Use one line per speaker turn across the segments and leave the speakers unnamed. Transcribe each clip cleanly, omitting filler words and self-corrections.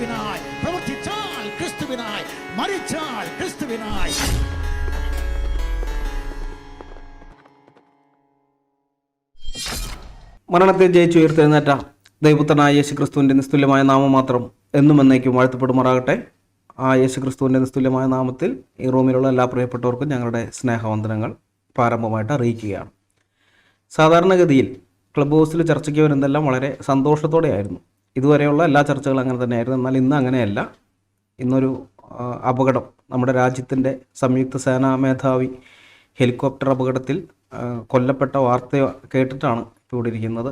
ക്രിസ്തുവിനായി, പ്രവർത്തിച്ചാൽ ക്രിസ്തുവിനായി, മരിച്ചാൽ ക്രിസ്തുവിനായി.
മരണത്തെ ജയിച്ചു ഉയർത്തെഴുന്നേറ്റ ദൈവപുത്രനായ യേശു ക്രിസ്തുവിൻ്റെ നിസ്തുല്യമായ നാമം മാത്രം എന്നും എന്നേക്കും വാഴ്ത്തപ്പെടുമാറാകട്ടെ. ആ യേശു ക്രിസ്തുവിൻ്റെ നിസ്തുല്യമായ നാമത്തിൽ ഈ റൂമിലുള്ള എല്ലാ പ്രിയപ്പെട്ടവർക്കും ഞങ്ങളുടെ സ്നേഹവന്ദനങ്ങൾ പ്രാരംഭമായിട്ട് അറിയിക്കുകയാണ്. സാധാരണഗതിയിൽ ക്ലബ് ഹൗസിൽ ചർച്ചയ്ക്ക് വരുന്നതെല്ലാം വളരെ സന്തോഷത്തോടെയായിരുന്നു. ഇതുവരെയുള്ള എല്ലാ ചർച്ചകളും അങ്ങനെ തന്നെയായിരുന്നു. എന്നാൽ ഇന്ന് അങ്ങനെയല്ല. ഇന്നൊരു അപകടം, നമ്മുടെ രാജ്യത്തിൻ്റെ സംയുക്ത സേനാ മേധാവി ഹെലികോപ്റ്റർ അപകടത്തിൽ കൊല്ലപ്പെട്ട വാർത്ത കേട്ടിട്ടാണ് ഇപ്പോൾ ഇവിടെ ഇരിക്കുന്നത്.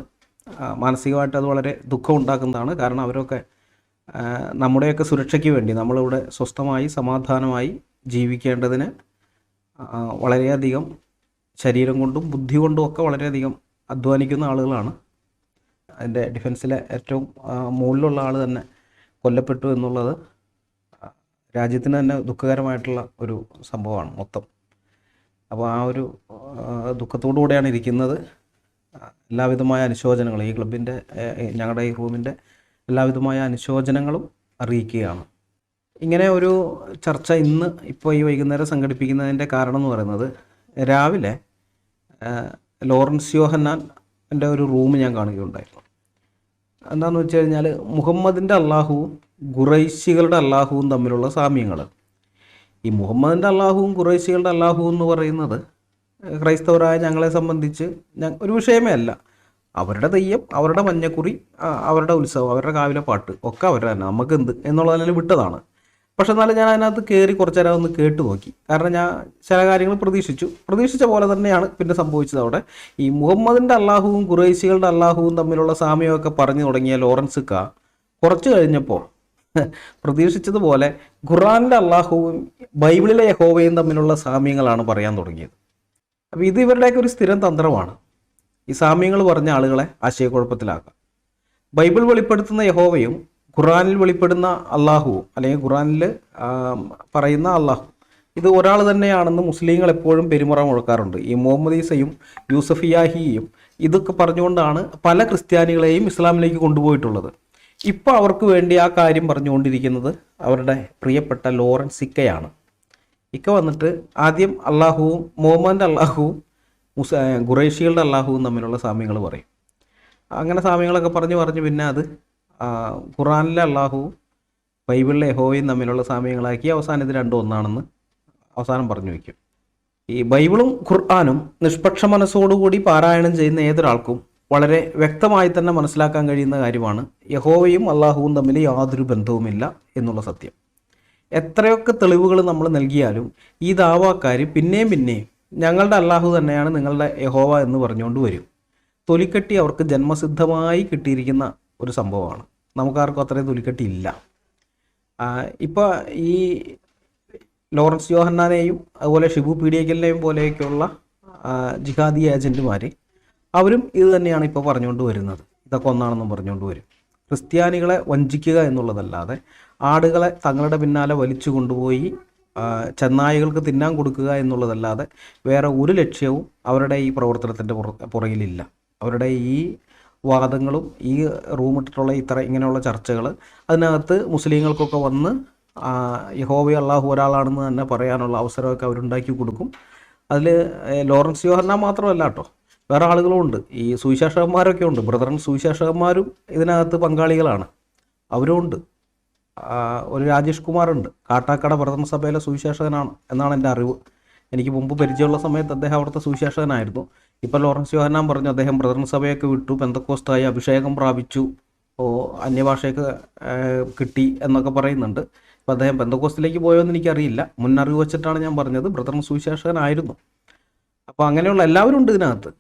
മാനസികമായിട്ട് അത് വളരെ ദുഃഖമുണ്ടാക്കുന്നതാണ്. കാരണം അവരൊക്കെ നമ്മുടെയൊക്കെ സുരക്ഷയ്ക്ക് വേണ്ടി, നമ്മളിവിടെ സ്വസ്ഥമായി സമാധാനമായി ജീവിക്കേണ്ടതിന് വളരെയധികം ശരീരം കൊണ്ടും ബുദ്ധി കൊണ്ടും ഒക്കെ വളരെയധികം അധ്വാനിക്കുന്ന ആളുകളാണ്. അതിൻ്റെ ഡിഫൻസിലെ ഏറ്റവും മുകളിലുള്ള ആൾ തന്നെ കൊല്ലപ്പെട്ടു എന്നുള്ളത് രാജ്യത്തിന് തന്നെ ദുഃഖകരമായിട്ടുള്ള ഒരു സംഭവമാണ് മൊത്തം. അപ്പോൾ ആ ഒരു ദുഃഖത്തോടു കൂടെയാണ് ഇരിക്കുന്നത്. എല്ലാവിധമായ അനുശോചനങ്ങൾ ഈ ക്ലബിൻ്റെ, ഞങ്ങളുടെ ഈ റൂമിൻ്റെ എല്ലാവിധമായ അനുശോചനങ്ങളും അറിയിക്കുകയാണ്. ഇങ്ങനെ ഒരു ചർച്ച ഇന്ന് ഇപ്പോൾ ഈ വൈകുന്നേരം സംഘടിപ്പിക്കുന്നതിൻ്റെ കാരണം എന്ന് പറയുന്നത്, രാവിലെ ലോറൻസ് യോഹന്നാൻ്റെ ഒരു റൂം ഞാൻ കാണുകയുണ്ടായിരുന്നു. എന്താണെന്ന് വെച്ച് കഴിഞ്ഞാൽ, മുഹമ്മദിൻ്റെ അള്ളാഹുവും ഖുറൈശികളുടെ അള്ളാഹുവും തമ്മിലുള്ള സാമ്യങ്ങൾ. ഈ മുഹമ്മദിൻ്റെ അള്ളാഹുവും ഖുറൈശികളുടെ അള്ളാഹുവും എന്ന് പറയുന്നത് ക്രൈസ്തവരായ ഞങ്ങളെ സംബന്ധിച്ച് ഒരു വിഷയമേ അല്ല. അവരുടെ തെയ്യം, അവരുടെ മഞ്ഞക്കുറി, അവരുടെ ഉത്സവം, അവരുടെ കാവിലെ പാട്ട് ഒക്കെ അവരുടെ തന്നെ, നമുക്ക് എന്ത് എന്നുള്ളതിൽ വിട്ടതാണ്. പക്ഷെ എന്നാലും ഞാൻ അതിനകത്ത് കയറി കുറച്ചു നേരം ഒന്ന് കേട്ടു നോക്കി. കാരണം ഞാൻ ചില കാര്യങ്ങൾ പ്രതീക്ഷിച്ച പോലെ തന്നെയാണ് പിന്നെ സംഭവിച്ചത്. അവിടെ ഈ മുഹമ്മദിൻ്റെ അള്ളാഹുവും ഖുറൈശികളുടെ അള്ളാഹുവും തമ്മിലുള്ള സാമ്യമൊക്കെ പറഞ്ഞു തുടങ്ങിയ ലോറൻസ് കുറച്ച് കഴിഞ്ഞപ്പോൾ പ്രതീക്ഷിച്ചതുപോലെ ഖുർആനിലെ അള്ളാഹുവും ബൈബിളിലെ യഹോവയും തമ്മിലുള്ള സാമ്യങ്ങളാണ് പറയാൻ തുടങ്ങിയത്. അപ്പോൾ ഇത് ഇവരുടെയൊക്കെ ഒരു സ്ഥിരം തന്ത്രമാണ്, ഈ സാമ്യങ്ങൾ പറഞ്ഞ ആളുകളെ ആശയക്കുഴപ്പത്തിലാക്കുക. ബൈബിൾ വെളിപ്പെടുത്തുന്ന യഹോവയും ഖുർആനിൽ വെളിപ്പെടുന്ന അള്ളാഹുവും, അല്ലെങ്കിൽ ഖുർആനിൽ പറയുന്ന അള്ളാഹു, ഇത് ഒരാൾ തന്നെയാണെന്ന് മുസ്ലിങ്ങൾ എപ്പോഴും പെരുമറ മുഴക്കാറുണ്ട്. ഈ മുഹമ്മദ് ഈസയും യൂസഫിയാഹിയും ഇതൊക്കെ പറഞ്ഞുകൊണ്ടാണ് പല ക്രിസ്ത്യാനികളെയും ഇസ്ലാമിലേക്ക് കൊണ്ടുപോയിട്ടുള്ളത്. ഇപ്പോൾ അവർക്ക് വേണ്ടി ആ കാര്യം പറഞ്ഞുകൊണ്ടിരിക്കുന്നത് അവരുടെ പ്രിയപ്പെട്ട ലോറൻസ് ഇക്കയാണ്. ഇക്ക വന്നിട്ട് ആദ്യം അള്ളാഹുവും മുഹമ്മദിൻ്റെ അള്ളാഹുവും ഖുറൈശികളുടെ അള്ളാഹുവും തമ്മിലുള്ള സാമ്യങ്ങൾ പറയും. അങ്ങനെ സാമ്യങ്ങളൊക്കെ പറഞ്ഞ് പിന്നെ അത് ഖുർആനിലെ അള്ളാഹുവും ബൈബിളിലെ യഹോവയും തമ്മിലുള്ള സാമ്യങ്ങളാക്കി അവസാനം ഇത് രണ്ടും ഒന്നാണെന്ന് അവസാനം പറഞ്ഞു വയ്ക്കും. ഈ ബൈബിളും ഖുർആനും നിഷ്പക്ഷ മനസ്സോടുകൂടി പാരായണം ചെയ്യുന്ന ഏതൊരാൾക്കും വളരെ വ്യക്തമായി തന്നെ മനസ്സിലാക്കാൻ കഴിയുന്ന കാര്യമാണ്, യഹോവയും അള്ളാഹുവും തമ്മിൽ യാതൊരു ബന്ധവുമില്ല എന്നുള്ള സത്യം. എത്രയൊക്കെ തെളിവുകൾ നമ്മൾ നൽകിയാലും ഈ ദാവാക്കാർ പിന്നെയും ഞങ്ങളുടെ അള്ളാഹു തന്നെയാണ് നിങ്ങളുടെ യഹോവ എന്ന് പറഞ്ഞുകൊണ്ട് വരും. തൊലിക്കെട്ടി അവർക്ക് ജന്മസിദ്ധമായി കിട്ടിയിരിക്കുന്ന ഒരു സംഭവമാണ്. നമുക്കാർക്കും അത്രയും തൊലിക്കെട്ടി ഇല്ല. ഇപ്പോൾ ഈ ലോറൻസ് യോഹന്നാനെയും അതുപോലെ ഷിബു പീഡിയക്കലിനെയും പോലെയൊക്കെയുള്ള ജിഹാദി ഏജൻറ്റുമാർ, അവരും ഇത് തന്നെയാണ് ഇപ്പോൾ പറഞ്ഞുകൊണ്ട് വരുന്നത്. ഇതൊക്കെ ഒന്നാണെന്നും പറഞ്ഞുകൊണ്ട് വരും. ക്രിസ്ത്യാനികളെ വഞ്ചിക്കുക എന്നുള്ളതല്ലാതെ ആടുകളെ തങ്ങളുടെ പിന്നാലെ വലിച്ചു കൊണ്ടുപോയി ചെന്നായികൾക്ക് തിന്നാൻ കൊടുക്കുക എന്നുള്ളതല്ലാതെ വേറെ ഒരു ലക്ഷ്യവും അവരുടെ ഈ പ്രവർത്തനത്തിൻ്റെ പുറകിലില്ല. അവരുടെ ഈ വാദങ്ങളും ഈ റൂമിട്ടിട്ടുള്ള ഇങ്ങനെയുള്ള ചർച്ചകൾ, അതിനകത്ത് മുസ്ലിങ്ങൾക്കൊക്കെ വന്ന് യഹോവ അള്ളാഹു ഒരാളാണെന്ന് തന്നെ പറയാനുള്ള അവസരമൊക്കെ അവരുണ്ടാക്കി കൊടുക്കും. അതിൽ ലോറൻസ് യോഹന്നാൻ മാത്രമല്ല കേട്ടോ, വേറെ ആളുകളും ഉണ്ട്. ഈ സുവിശേഷകന്മാരൊക്കെ ഉണ്ട്. ബ്രദറൻ സുവിശേഷകന്മാരും ഇതിനകത്ത് പങ്കാളികളാണ്, അവരും ഉണ്ട്. ഒരു രാജേഷ് കുമാറുണ്ട്, കാട്ടാക്കട ബ്രദറൻ സഭയിലെ സുവിശേഷകനാണ് എന്നാണ് എൻ്റെ അറിവ്. എനിക്ക് മുമ്പ് പരിചയമുള്ള സമയത്ത് അദ്ദേഹം അവിടുത്തെ സുവിശേഷകനായിരുന്നു. ഇപ്പോൾ ലോറൻസ് യോഹന്നാൻ പറഞ്ഞു അദ്ദേഹം ബ്രദറൻ സഭയൊക്കെ വിട്ടു, പെന്തക്കോസ്തായി അഭിഷേകം പ്രാപിച്ചു, അന്യഭാഷയൊക്കെ കിട്ടി എന്നൊക്കെ പറയുന്നുണ്ട്. ഇപ്പോൾ അദ്ദേഹം പെന്തക്കോസ്തിലേക്ക് പോയോ എന്ന് എനിക്കറിയില്ല. മുന്നറിവ് വെച്ചിട്ടാണ് ഞാൻ പറഞ്ഞത്, ബ്രദറൻ സുവിശേഷകനായിരുന്നു. അപ്പോൾ അങ്ങനെയുള്ള എല്ലാവരും ഉണ്ട് ഇതിനകത്ത്.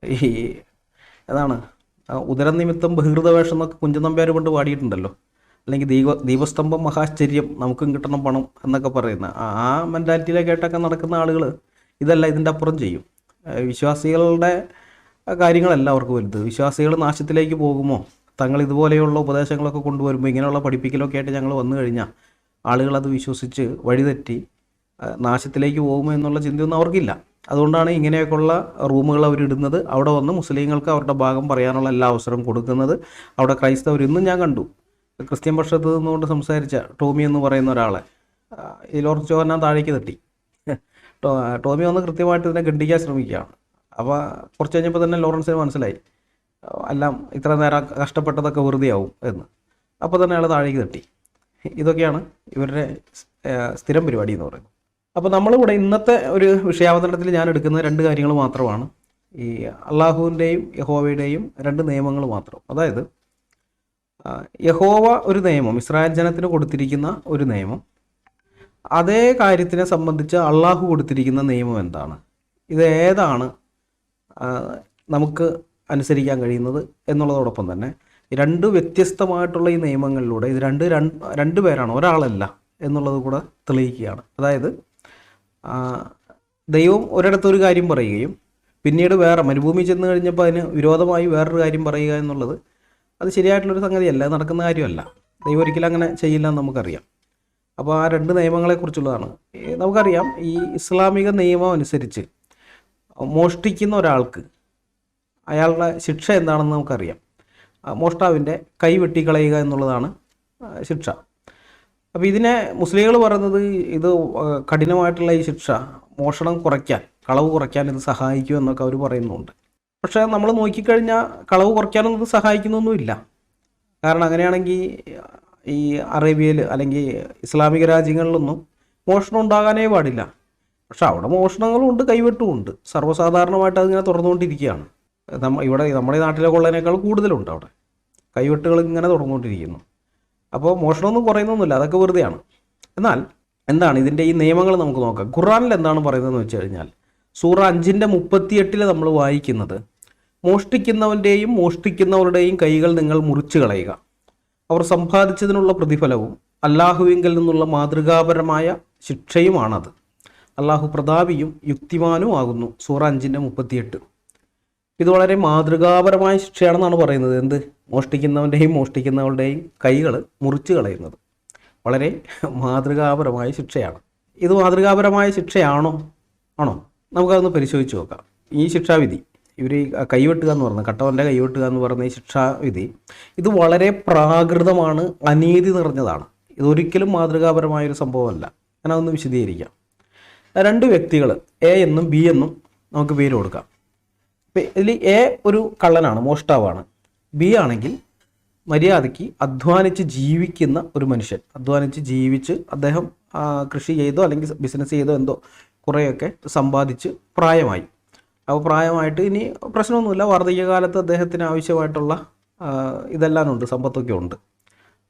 ഈ ഏതാണ് ഉദരനിമിത്തം ബഹിർദവേഷം എന്നൊക്കെ കുഞ്ചൻ നമ്പ്യാർ കൊണ്ട് പാടിയിട്ടുണ്ടല്ലോ, അല്ലെങ്കിൽ ദീപസ്തംഭം മഹാശ്ചര്യം, നമുക്കും കിട്ടണം പണം എന്നൊക്കെ പറയുന്ന ആ മെൻറ്റാലിറ്റിയിലേക്കായിട്ടൊക്കെ നടക്കുന്ന ആളുകൾ ഇതല്ല, ഇതിൻ്റെ അപ്പുറം ചെയ്യും. വിശ്വാസികളുടെ കാര്യങ്ങളല്ല അവർക്ക് വലുത്. വിശ്വാസികൾ നാശത്തിലേക്ക് പോകുമോ, തങ്ങൾ ഇതുപോലെയുള്ള ഉപദേശങ്ങളൊക്കെ കൊണ്ടുവരുമ്പോൾ ഇങ്ങനെയുള്ള പഠിപ്പിക്കലൊക്കെ ആയിട്ട് ഞങ്ങൾ വന്നു കഴിഞ്ഞാൽ ആളുകളത് വിശ്വസിച്ച് വഴിതെറ്റി നാശത്തിലേക്ക് പോകുമോ എന്നുള്ള ചിന്തയൊന്നും അവർക്കില്ല. അതുകൊണ്ടാണ് ഇങ്ങനെയൊക്കെയുള്ള റൂമുകൾ അവരിടുന്നത്. അവിടെ വന്ന് മുസ്ലിങ്ങൾക്ക് അവരുടെ ഭാഗം പറയാനുള്ള എല്ലാ അവസരവും കൊടുക്കുന്നത്. അവിടെ ക്രൈസ്തവർ ഇന്നും ഞാൻ കണ്ടു, ക്രിസ്ത്യൻ പക്ഷത്ത് നിന്നുകൊണ്ട് സംസാരിച്ച ടോമി എന്ന് പറയുന്ന ഒരാളെ ഈ ലോറൻസ് ജോഹന്നാൻ താഴേക്ക് തട്ടി. ടോമി ഒന്ന് കൃത്യമായിട്ട് ഇതിനെ ഖണ്ഡിക്കാൻ ശ്രമിക്കുകയാണ്. അപ്പോൾ കുറച്ച് കഴിഞ്ഞപ്പോൾ തന്നെ ലോറൻസിന് മനസ്സിലായി എല്ലാം ഇത്ര നേരം കഷ്ടപ്പെട്ടതൊക്കെ വെറുതെയാവും എന്ന്. അപ്പോൾ തന്നെ അയാൾ താഴേക്ക് തട്ടി. ഇതൊക്കെയാണ് ഇവരുടെ സ്ഥിരം പരിപാടി എന്ന് പറയുന്നത്. അപ്പോൾ നമ്മളിവിടെ ഇന്നത്തെ ഒരു വിഷയാവതരണത്തിൽ ഞാൻ എടുക്കുന്ന 2 കാര്യങ്ങൾ മാത്രമാണ്. ഈ അള്ളാഹുവിൻ്റെയും യഹോവയുടെയും 2 നിയമങ്ങൾ മാത്രം. അതായത് യഹോവ ഒരു നിയമം, ഇസ്രായേൽ ജനത്തിന് കൊടുത്തിരിക്കുന്ന ഒരു നിയമം, അതേ കാര്യത്തിനെ സംബന്ധിച്ച് അള്ളാഹു കൊടുത്തിരിക്കുന്ന നിയമം എന്താണ്, ഇത് ഏതാണ് നമുക്ക് അനുസരിക്കാൻ കഴിയുന്നത് എന്നുള്ളതോടൊപ്പം തന്നെ 2 വ്യത്യസ്തമായിട്ടുള്ള ഈ നിയമങ്ങളിലൂടെ ഇത് രണ്ട് പേരാണ്, ഒരാളല്ല എന്നുള്ളത് കൂടെ തെളിയിക്കുകയാണ്. അതായത് ദൈവം ഒരിടത്തൊരു കാര്യം പറയുകയും പിന്നീട് വേറെ മരുഭൂമി ചെന്ന് കഴിഞ്ഞപ്പോൾ അതിന് വിരോധമായി വേറൊരു കാര്യം പറയുക എന്നുള്ളത് അത് ശരിയായിട്ടുള്ളൊരു സംഗതിയല്ല, അത് നടക്കുന്ന കാര്യമല്ല. ദൈവം ഒരിക്കലും അങ്ങനെ ചെയ്യില്ല എന്ന് നമുക്കറിയാം. അപ്പോൾ ആ 2 നിയമങ്ങളെക്കുറിച്ചുള്ളതാണ്. നമുക്കറിയാം, ഈ ഇസ്ലാമിക നിയമം അനുസരിച്ച് മോഷ്ടിക്കുന്ന ഒരാൾക്ക് അയാളുടെ ശിക്ഷ എന്താണെന്ന് നമുക്കറിയാം. മോഷ്ടാവിൻ്റെ കൈ വെട്ടിക്കളയുക എന്നുള്ളതാണ് ശിക്ഷ. അപ്പോൾ ഇതിനെ മുസ്ലിങ്ങൾ പറയുന്നത് ഇത് കഠിനമായിട്ടുള്ള ഈ ശിക്ഷ മോഷണം കുറയ്ക്കാൻ, കളവ് കുറയ്ക്കാൻ ഇത് സഹായിക്കുമെന്നൊക്കെ അവർ പറയുന്നുണ്ട്. പക്ഷേ നമ്മൾ നോക്കിക്കഴിഞ്ഞാൽ കളവ് കുറയ്ക്കാനൊന്നും ഇത് സഹായിക്കുന്നൊന്നുമില്ല. കാരണം അങ്ങനെയാണെങ്കിൽ ഈ അറേബ്യയിൽ അല്ലെങ്കിൽ ഇസ്ലാമിക രാജ്യങ്ങളിലൊന്നും മോഷണം ഉണ്ടാകാനേ പാടില്ല. പക്ഷെ അവിടെ മോഷണങ്ങളുമുണ്ട്, കൈവെട്ടുമുണ്ട്. സർവ്വസാധാരണമായിട്ട് അതിങ്ങനെ തുറന്നുകൊണ്ടിരിക്കുകയാണ്. നമ്മുടെ നാട്ടിലെ കൊള്ളതിനേക്കാൾ കൂടുതലുണ്ട് അവിടെ. കൈവെട്ടുകൾ ഇങ്ങനെ തുറന്നുകൊണ്ടിരിക്കുന്നു. അപ്പോൾ മോഷണമൊന്നും കുറയുന്നൊന്നുമില്ല, അതൊക്കെ വെറുതെയാണ്. എന്നാൽ എന്താണ് ഇതിൻ്റെ ഈ നിയമങ്ങൾ നമുക്ക് നോക്കാം. ഖുർആനിൽ എന്താണ് പറയുന്നതെന്ന് വെച്ച് കഴിഞ്ഞാൽ സൂറ 5:38 നമ്മൾ വായിക്കുന്നത്, മോഷ്ടിക്കുന്നവൻ്റെയും മോഷ്ടിക്കുന്നവരുടെയും കൈകൾ നിങ്ങൾ മുറിച്ചു കളയുക, അവർ സമ്പാദിച്ചതിനുള്ള പ്രതിഫലവും അല്ലാഹുവിങ്കിൽ നിന്നുള്ള മാതൃകാപരമായ ശിക്ഷയുമാണത്. അല്ലാഹു പ്രതാപിയും യുക്തിമാനും ആകുന്നു. സൂറ 5:38. ഇത് വളരെ മാതൃകാപരമായ ശിക്ഷയാണെന്നാണ് പറയുന്നത്. എന്ത്? മോഷ്ടിക്കുന്നവരുടെയും കൈകൾ മുറിച്ചു കളയുന്നത് വളരെ മാതൃകാപരമായ ശിക്ഷയാണ്. ഇത് മാതൃകാപരമായ ശിക്ഷയാണോ? ആണോ? നമുക്കതൊന്ന് പരിശോധിച്ച് നോക്കാം. ഈ ശിക്ഷാവിധി, ഇവർ കൈവെട്ടുക എന്ന് പറയുന്നത്, കട്ടവൻ്റെ കൈവെട്ടുക എന്ന് പറയുന്ന ഈ ശിക്ഷാവിധി, ഇത് വളരെ പ്രാകൃതമാണ്, അനീതി നിറഞ്ഞതാണ്. ഇതൊരിക്കലും മാതൃകാപരമായൊരു സംഭവമല്ല. ഞാനതൊന്ന് വിശദീകരിക്കാം. 2 വ്യക്തികൾ, എ എന്നും ബി എന്നും നമുക്ക് പേര് കൊടുക്കാം. ഇതിൽ എ ഒരു കള്ളനാണ്, മോഷ്ടാവാണ്. ബി ആണെങ്കിൽ മര്യാദയ്ക്ക് അധ്വാനിച്ച് ജീവിക്കുന്ന ഒരു മനുഷ്യൻ. അധ്വാനിച്ച് ജീവിച്ച് അദ്ദേഹം കൃഷി ചെയ്തോ അല്ലെങ്കിൽ ബിസിനസ് ചെയ്തോ എന്തോ കുറേയൊക്കെ സമ്പാദിച്ച് പ്രായമായി. അപ്പോൾ പ്രായമായിട്ട് ഇനി പ്രശ്നമൊന്നുമില്ല, വാർദ്ധക്യകാലത്ത് അദ്ദേഹത്തിന് ആവശ്യമായിട്ടുള്ള ഇതെല്ലാം ഉണ്ട്, സമ്പത്തൊക്കെ ഉണ്ട്.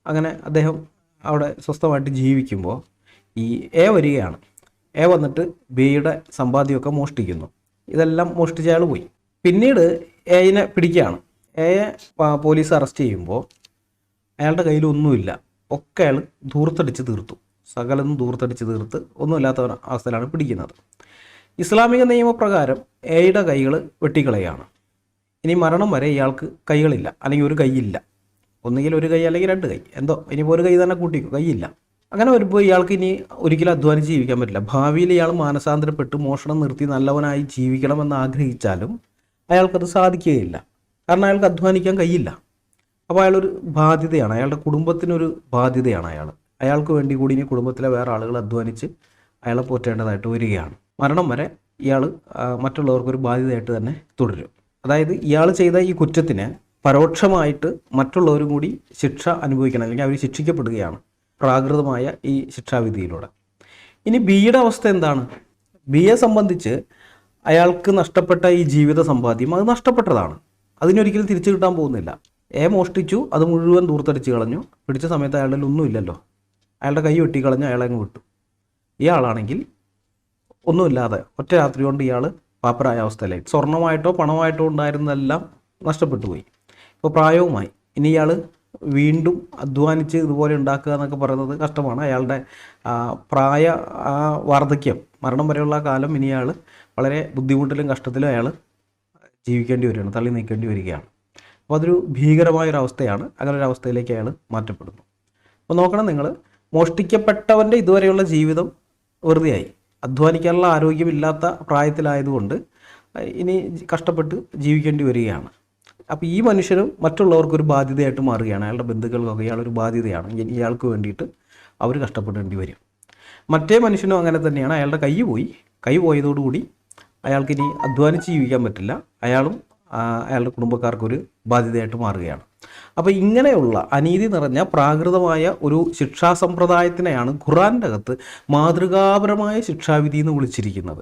അങ്ങനെ അദ്ദേഹം അവിടെ സ്വസ്ഥമായിട്ട് ജീവിക്കുമ്പോൾ ഈ എ വരികയാണ്. എ വന്നിട്ട് ബിയുടെ സമ്പാദ്യമൊക്കെ മോഷ്ടിക്കുന്നു. ഇതെല്ലാം മോഷ്ടിച്ച അയാൾ പോയി. പിന്നീട് എയെ പിടിക്കുകയാണ്. എയെ പോലീസ് അറസ്റ്റ് ചെയ്യുമ്പോൾ അയാളുടെ കയ്യിലൊന്നുമില്ല, ഒക്കെ അയാൾ ധൂർത്തടിച്ച് തീർത്തു. സകലതും ധൂർത്തടിച്ച് തീർത്ത് ഒന്നുമില്ലാത്ത അവസ്ഥയിലാണ് പിടിക്കുന്നത്. ഇസ്ലാമിക നിയമപ്രകാരം എയുടെ കൈകൾ വെട്ടിക്കളയാണ്. ഇനി മരണം വരെ ഇയാൾക്ക് കൈകളില്ല, അല്ലെങ്കിൽ ഒരു കൈയില്ല. ഒന്നുകിൽ ഒരു കൈ അല്ലെങ്കിൽ 2 കൈ, എന്തോ. ഇനിയിപ്പോൾ ഒരു കൈ തന്നെ കൂട്ടിക്കും, കൈയില്ല. അങ്ങനെ വരുമ്പോൾ ഇയാൾക്ക് ഇനി ഒരിക്കലും അധ്വാനിച്ച് ജീവിക്കാൻ പറ്റില്ല. ഭാവിയിൽ ഇയാൾ മാനസാന്തരപ്പെട്ട് മോഷണം നിർത്തി നല്ലവനായി ജീവിക്കണമെന്ന് ആഗ്രഹിച്ചാലും അയാൾക്കത് സാധിക്കുകയില്ല. കാരണം അയാൾക്ക് അധ്വാനിക്കാൻ കഴിയില്ല. അപ്പോൾ അയാളൊരു ബാധ്യതയാണ്, അയാളുടെ കുടുംബത്തിനൊരു ബാധ്യതയാണ് അയാൾക്ക് വേണ്ടി കൂടി ഇനി കുടുംബത്തിലെ വേറെ ആളുകൾ അധ്വാനിച്ച് അയാളെ പോറ്റേണ്ടതായിട്ട് വരികയാണ്. മരണം വരെ ഇയാൾ മറ്റുള്ളവർക്കൊരു ബാധ്യതയായിട്ട് തന്നെ തുടരും. അതായത് ഇയാൾ ചെയ്ത ഈ കുറ്റത്തിന് പരോക്ഷമായിട്ട് മറ്റുള്ളവരും കൂടി ശിക്ഷ അനുഭവിക്കണം, അല്ലെങ്കിൽ അവർ ശിക്ഷിക്കപ്പെടുകയാണ് പ്രാകൃതമായ ഈ ശിക്ഷാവിധിയിലൂടെ. ഇനി ബിയുടെ അവസ്ഥ എന്താണ്? ബിയെ സംബന്ധിച്ച് അയാൾക്ക് നഷ്ടപ്പെട്ട ഈ ജീവിത സമ്പാദ്യം അത് നഷ്ടപ്പെട്ടതാണ്, അതിനൊരിക്കലും തിരിച്ചു കിട്ടാൻ പോകുന്നില്ല. എ മോഷ്ടിച്ചു, അത് മുഴുവൻ ദൂർത്തടിച്ച് കളഞ്ഞു. പിടിച്ച സമയത്ത് അയാളുടെ ഒന്നുമില്ലല്ലോ, അയാളുടെ കൈ വെട്ടിക്കളഞ്ഞു, അയാളെ അങ്ങ് വിട്ടു. ഇയാളാണെങ്കിൽ ഒന്നുമില്ലാതെ ഒറ്റ രാത്രി കൊണ്ട് ഇയാൾ പാപ്പരായ അവസ്ഥയിലായി. സ്വർണമായിട്ടോ പണമായിട്ടോ ഉണ്ടായിരുന്നതെല്ലാം നഷ്ടപ്പെട്ടു പോയി. ഇപ്പോൾ പ്രായവുമായി. ഇനി ഇയാൾ വീണ്ടും അധ്വാനിച്ച് ഇതുപോലെ ഉണ്ടാക്കുക എന്നൊക്കെ പറയുന്നത് കഷ്ടമാണ്. അയാളുടെ വാർദ്ധക്യം, മരണം വരെയുള്ള കാലം ഇനി അയാൾ വളരെ ബുദ്ധിമുട്ടിലും കഷ്ടത്തിലും അയാൾ ജീവിക്കേണ്ടി വരികയാണ്, തള്ളി നീക്കേണ്ടി വരികയാണ്. അപ്പോൾ അതൊരു ഭീകരമായൊരവസ്ഥയാണ്. അങ്ങനെ ഒരു അവസ്ഥയിലേക്ക് അയാൾ മാറ്റപ്പെടുന്നു. അപ്പോൾ നോക്കണം നിങ്ങൾ, മോഷ്ടിക്കപ്പെട്ടവൻ്റെ ഇതുവരെയുള്ള ജീവിതം വെറുതെയായി. അധ്വാനിക്കാനുള്ള ആരോഗ്യമില്ലാത്ത പ്രായത്തിലായതുകൊണ്ട് ഇനി കഷ്ടപ്പെട്ട് ജീവിക്കേണ്ടി വരികയാണ്. അപ്പോൾ ഈ മനുഷ്യനും മറ്റുള്ളവർക്കൊരു ബാധ്യതയായിട്ട് മാറുകയാണ്. അയാളുടെ ബന്ധുക്കൾക്കൊക്കെ ഇയാളൊരു ബാധ്യതയാണ്. ഇയാൾക്ക് വേണ്ടിയിട്ട് അവർ കഷ്ടപ്പെടേണ്ടി വരും. മറ്റേ മനുഷ്യനും അങ്ങനെ തന്നെയാണ്. അയാളുടെ കൈ പോയതോടുകൂടി അയാൾക്കിനി അധ്വാനിച്ച് ജീവിക്കാൻ പറ്റില്ല. അയാളും അയാളുടെ കുടുംബക്കാർക്കൊരു ബാധ്യതയായിട്ട് മാറുകയാണ്. അപ്പോൾ ഇങ്ങനെയുള്ള അനീതി നിറഞ്ഞ പ്രാകൃതമായ ഒരു ശിക്ഷാ സമ്പ്രദായത്തിനെയാണ് ഖുർആൻ്റെ അകത്ത് മാതൃകാപരമായ ശിക്ഷാവിധി എന്ന് വിളിച്ചിരിക്കുന്നത്.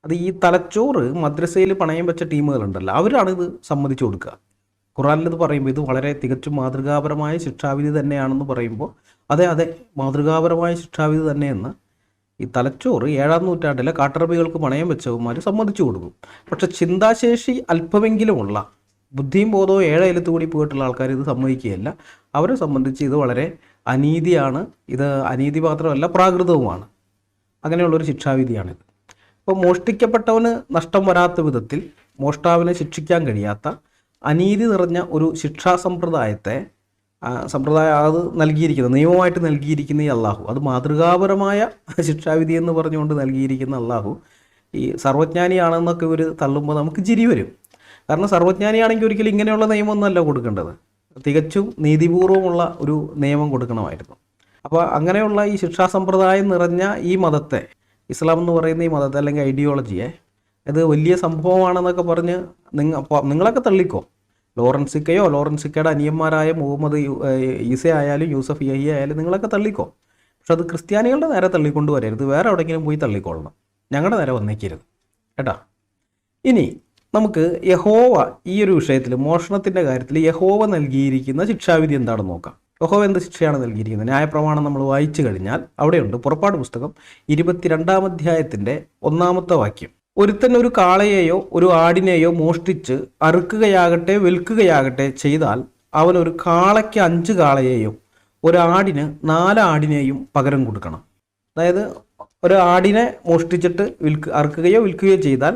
അത് ഈ തലച്ചോറ് മദ്രസയിൽ പണയം വെച്ച ടീമുകളുണ്ടല്ലോ, അവരാണ് ഇത് സമ്മതിച്ചു കൊടുക്കുക. ഖുർആനിൽ ഇത് പറയുമ്പോൾ ഇത് വളരെ തികച്ചും മാതൃകാപരമായ ശിക്ഷാവിധി തന്നെയാണെന്ന് പറയുമ്പോൾ അതെ മാതൃകാപരമായ ശിക്ഷാവിധി തന്നെയെന്ന് ഈ തലച്ചോറ് 7-ാം നൂറ്റാണ്ടിലെ കാട്ടറബികൾക്ക് പണയം വെച്ചവന്മാർ സമ്മതിച്ചു കൊടുക്കും. പക്ഷെ ചിന്താശേഷി അല്പമെങ്കിലുമുള്ള ബുദ്ധിയും ബോധവും 7 അയലത്ത് കൂടി പോയിട്ടുള്ള ആൾക്കാർ ഇത് സമ്മതിക്കുകയില്ല. അവരെ സംബന്ധിച്ച് ഇത് വളരെ അനീതിയാണ്. ഇത് അനീതി മാത്രമല്ല, പ്രാകൃതവുമാണ്. അങ്ങനെയുള്ളൊരു ശിക്ഷാവിധിയാണിത്. ഇപ്പോൾ മോഷ്ടിക്കപ്പെട്ടവന് നഷ്ടം വരാത്ത വിധത്തിൽ മോഷ്ടാവിനെ ശിക്ഷിക്കാൻ കഴിയാത്ത അനീതി നിറഞ്ഞ ഒരു ശിക്ഷാ സമ്പ്രദായം അത് നൽകിയിരിക്കുന്നത്, നിയമമായിട്ട് നൽകിയിരിക്കുന്ന ഈ അള്ളാഹു, അത് മാതൃകാപരമായ ശിക്ഷാവിധി എന്ന് പറഞ്ഞുകൊണ്ട് നൽകിയിരിക്കുന്ന അള്ളാഹു ഈ സർവജ്ഞാനിയാണെന്നൊക്കെ ഇവർ തള്ളുമ്പോൾ നമുക്ക് ചിരി വരും. കാരണം സർവജ്ഞാനിയാണെങ്കിൽ ഒരിക്കലും ഇങ്ങനെയുള്ള നിയമമൊന്നുമല്ല കൊടുക്കേണ്ടത്, തികച്ചും നീതിപൂർവമുള്ള ഒരു നിയമം കൊടുക്കണമായിരുന്നു. അപ്പോൾ അങ്ങനെയുള്ള ഈ ശിക്ഷാ സമ്പ്രദായം നിറഞ്ഞ ഈ മതത്തെ, ഇസ്ലാം എന്ന് പറയുന്ന ഈ മതത്തെ അല്ലെങ്കിൽ ഐഡിയോളജിയെ, ഇത് വലിയ സംഭവമാണെന്നൊക്കെ പറഞ്ഞ് നിങ്ങളൊക്കെ തള്ളിക്കോ. ലോറൻസിക്കയുടെ അനിയന്മാരായ മുഹമ്മദ് ഈസ ആയാലും യൂസഫ് യഹ്യ ആയാലും നിങ്ങളൊക്കെ തള്ളിക്കോ. പക്ഷെ അത് ക്രിസ്ത്യാനികളുടെ നേരെ തള്ളിക്കൊണ്ട് വരരുത്, വേറെ എവിടെയെങ്കിലും പോയി തള്ളിക്കൊള്ളണം, ഞങ്ങളുടെ നേരെ വന്നേക്കരുത് കേട്ടാ. ഇനി നമുക്ക് യഹോവ ഈ ഒരു വിഷയത്തിൽ, മോഷണത്തിൻ്റെ കാര്യത്തിൽ യഹോവ നൽകിയിരിക്കുന്ന ശിക്ഷാവിധി എന്താണെന്ന് നോക്കാം. യഹോവ എന്ത് ശിക്ഷയാണ് നൽകിയിരിക്കുന്നത്? ന്യായപ്രമാണം നമ്മൾ വായിച്ചു കഴിഞ്ഞാൽ അവിടെയുണ്ട്. പുറപ്പാട് പുസ്തകം 22-ാം അധ്യായത്തിൻ്റെ 1-ാമത്തെ വാക്യം. ഒരുത്തൻ ഒരു കാളയെയോ ഒരു ആടിനെയോ മോഷ്ടിച്ച് അറുക്കുകയാകട്ടെ വിൽക്കുകയാകട്ടെ ചെയ്താൽ അവൻ ഒരു കാളയ്ക്ക് 5 കാളയെയും ഒരു ആടിന് 4 ആടിനെയും പകരം കൊടുക്കണം. അതായത് ഒരു ആടിനെ മോഷ്ടിച്ചിട്ട് അറുക്കുകയോ വിൽക്കുകയോ ചെയ്താൽ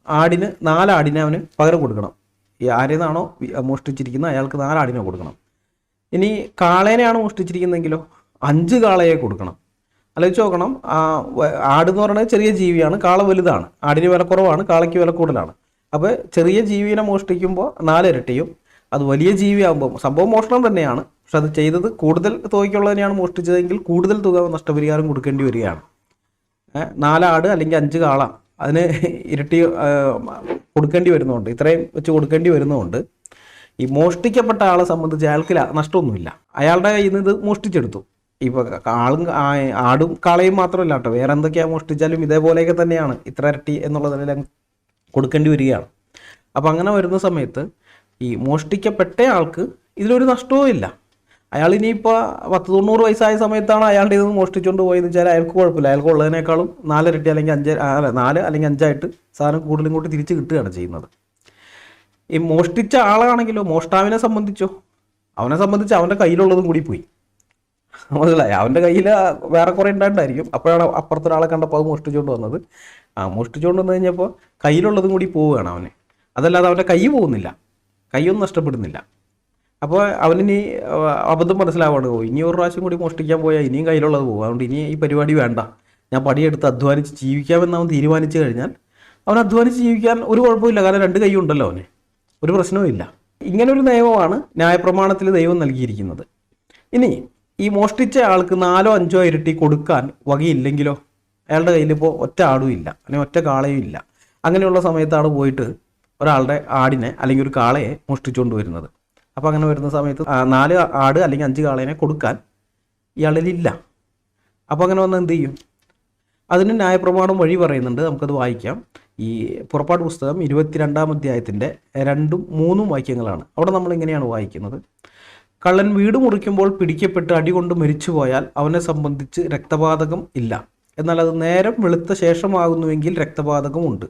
ആടിന് 4 ആടിനെ അവന് പകരം കൊടുക്കണം. ഈ ആരെന്നാണോ മോഷ്ടിച്ചിരിക്കുന്നത് അയാൾക്ക് 4 ആടിനെ കൊടുക്കണം. ഇനി കാളേനെയാണ് മോഷ്ടിച്ചിരിക്കുന്നതെങ്കിലോ 5 കാളയെ കൊടുക്കണം. ആലോചിച്ച് നോക്കണം. ആട് എന്ന് പറയുന്നത് ചെറിയ ജീവിയാണ്, കാള വലുതാണ്. ആടിന് വില കുറവാണ്, കാളയ്ക്ക് വില കൂടുതലാണ്. അപ്പോൾ ചെറിയ ജീവിനെ മോഷ്ടിക്കുമ്പോൾ 4 ഇരട്ടിയും, അത് വലിയ ജീവിയാകുമ്പോൾ സംഭവം മോഷണം തന്നെയാണ്, പക്ഷെ അത് ചെയ്തത് കൂടുതൽ തുകയ്ക്കുള്ളതിനെയാണ് മോഷ്ടിച്ചതെങ്കിൽ കൂടുതൽ തുക നഷ്ടപരിഹാരം കൊടുക്കേണ്ടി വരികയാണ്. 4 ആട് അല്ലെങ്കിൽ 5 കാള, അതിന് ഇരട്ടി കൊടുക്കേണ്ടി വരുന്നതുകൊണ്ട്, ഇത്രയും വെച്ച് കൊടുക്കേണ്ടി വരുന്നതുകൊണ്ട് ഈ മോഷ്ടിക്കപ്പെട്ട ആളെ സംബന്ധിച്ച് അയാൾക്ക് നഷ്ടമൊന്നുമില്ല. അയാളുടെ കയ്യിൽ നിന്ന് ഇത് മോഷ്ടിച്ചെടുത്തു. ഇപ്പോൾ ആടും കാളയും മാത്രമല്ല കേട്ടോ, വേറെ എന്തൊക്കെയാണ് മോഷ്ടിച്ചാലും ഇതേപോലെയൊക്കെ തന്നെയാണ്, ഇത്ര ഇരട്ടി എന്നുള്ളതിനെല്ലാം കൊടുക്കേണ്ടി വരികയാണ്. അപ്പോൾ അങ്ങനെ വരുന്ന സമയത്ത് ഈ മോഷ്ടിക്കപ്പെട്ട ആൾക്ക് ഇതിലൊരു നഷ്ടവും ഇല്ല. അയാൾ ഇനിയിപ്പോൾ 10-90 വയസ്സായ സമയത്താണ് അയാളുടെ ഇത് മോഷ്ടിച്ചുകൊണ്ട് പോയെന്ന് വെച്ചാൽ അയാൾക്ക് കുഴപ്പമില്ല. അയാൾക്ക് ഉള്ളതിനേക്കാളും 4 ഇരട്ടി അല്ലെങ്കിൽ 4 അല്ലെങ്കിൽ 5 ആയിട്ട് സാധനം കൂടുതലും കൂട്ടി തിരിച്ച് കിട്ടുകയാണ് ചെയ്യുന്നത്. ഈ മോഷ്ടിച്ച ആളാണെങ്കിലോ, മോഷ്ടാവിനെ സംബന്ധിച്ചോ, അവനെ സംബന്ധിച്ച് അവൻ്റെ കയ്യിലുള്ളതും കൂടി പോയി. മനസ്സിലായി? അവൻ്റെ കയ്യിൽ വേറെ കുറേ ഉണ്ടായിട്ടായിരിക്കും. അപ്പോഴാണ് അപ്പുറത്തൊരാളെ കണ്ടപ്പോൾ അത് മോഷ്ടിച്ചുകൊണ്ട് വന്നത്. മോഷ്ടിച്ചുകൊണ്ട് വന്നു കഴിഞ്ഞപ്പോൾ കയ്യിലുള്ളതും കൂടി പോവുകയാണ് അവന്. അതല്ലാതെ അവൻ്റെ കൈ പോകുന്നില്ല, കൈയൊന്നും നഷ്ടപ്പെടുന്നില്ല. അപ്പോൾ അവനിനി അബദ്ധം മനസ്സിലാവാണ്, ഇനി ഒരു പ്രാവശ്യം കൂടി മോഷ്ടിക്കാൻ പോയാൽ ഇനിയും കയ്യിലുള്ളത് പോകും, അതുകൊണ്ട് ഇനി ഈ പരിപാടി വേണ്ട, ഞാൻ പടിയെടുത്ത് അധ്വാനിച്ച് ജീവിക്കാമെന്ന് അവൻ തീരുമാനിച്ചു കഴിഞ്ഞാൽ അവൻ അധ്വാനിച്ച് ജീവിക്കാൻ ഒരു കുഴപ്പമില്ല. കാരണം 2 കൈ ഉണ്ടല്ലോ, അവന് ഒരു പ്രശ്നവും ഇല്ല. ഇങ്ങനൊരു നിയമമാണ് ന്യായപ്രമാണത്തിൽ ദൈവം നൽകിയിരിക്കുന്നത്. ഇനി ഈ മോഷ്ടിച്ച ആൾക്ക് 4-5 ഇരട്ടി കൊടുക്കാൻ വകയില്ലെങ്കിലോ, അയാളുടെ കയ്യിലിപ്പോൾ ഒറ്റ ആടും ഇല്ല, അല്ലെങ്കിൽ ഒറ്റ കാളയും ഇല്ല. അങ്ങനെയുള്ള സമയത്താണ് പോയിട്ട് ഒരാളുടെ ആടിനെ അല്ലെങ്കിൽ ഒരു കാളയെ മോഷ്ടിച്ചുകൊണ്ട് വരുന്നത്. അപ്പോൾ അങ്ങനെ വരുന്ന സമയത്ത് 4 ആട് അല്ലെങ്കിൽ 5 കാളേനെ കൊടുക്കാൻ ഇയാളിലില്ല. അപ്പോൾ അങ്ങനെ വന്ന് എന്ത് ചെയ്യും? അതിന് ന്യായപ്രമാണം വഴി പറയുന്നുണ്ട്, നമുക്കത് വായിക്കാം. ഈ പുറപ്പാട് പുസ്തകം 22-ാം അധ്യായത്തിൻ്റെ 2ഉം 3ഉം വാക്യങ്ങളാണ്. അവിടെ നമ്മൾ ഇങ്ങനെയാണ് വായിക്കുന്നത്: കള്ളൻ വീട് മുറിക്കുമ്പോൾ പിടിക്കപ്പെട്ട് അടികൊണ്ട് മരിച്ചുപോയാൽ അവനെ സംബന്ധിച്ച് രക്തപാതകം ഇല്ല, എന്നാൽ അത് നേരം വെളുത്ത ശേഷമാകുന്നുവെങ്കിൽ രക്തപാതകമുണ്ട്.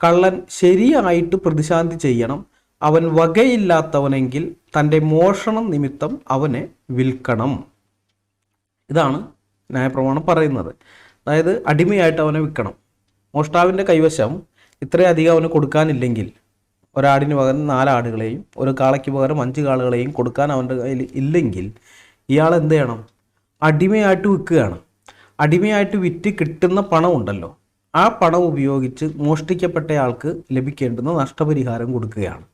കള്ളൻ ശരിയായിട്ട് പ്രതിശാന്തി ചെയ്യണം. അവൻ വകയില്ലാത്തവനെങ്കിൽ തൻ്റെ മോഷണം നിമിത്തം അവനെ വിൽക്കണം. ഇതാണ് ന്യായപ്രമാണം പറയുന്നത്. അതായത് അടിമയായിട്ട് അവനെ വിൽക്കണം. മോഷ്ടാവിൻ്റെ കൈവശം ഇത്രയധികം അവന് കൊടുക്കാനില്ലെങ്കിൽ, ഒരാടിന് പകരം 4 ആടുകളെയും ഒരു കാളയ്ക്ക് പകരം 5 കാളകളെയും കൊടുക്കാൻ അവൻ്റെ കയ്യിൽ ഇല്ലെങ്കിൽ ഇയാൾ എന്ത് ചെയ്യണം? അടിമയായിട്ട് വിൽക്കുകയാണ്. അടിമയായിട്ട് വിറ്റ് കിട്ടുന്ന പണം ഉണ്ടല്ലോ, ആ പണം ഉപയോഗിച്ച് മോഷ്ടിക്കപ്പെട്ടയാൾക്ക് ലഭിക്കേണ്ടുന്ന നഷ്ടപരിഹാരം കൊടുക്കുകയാണ്.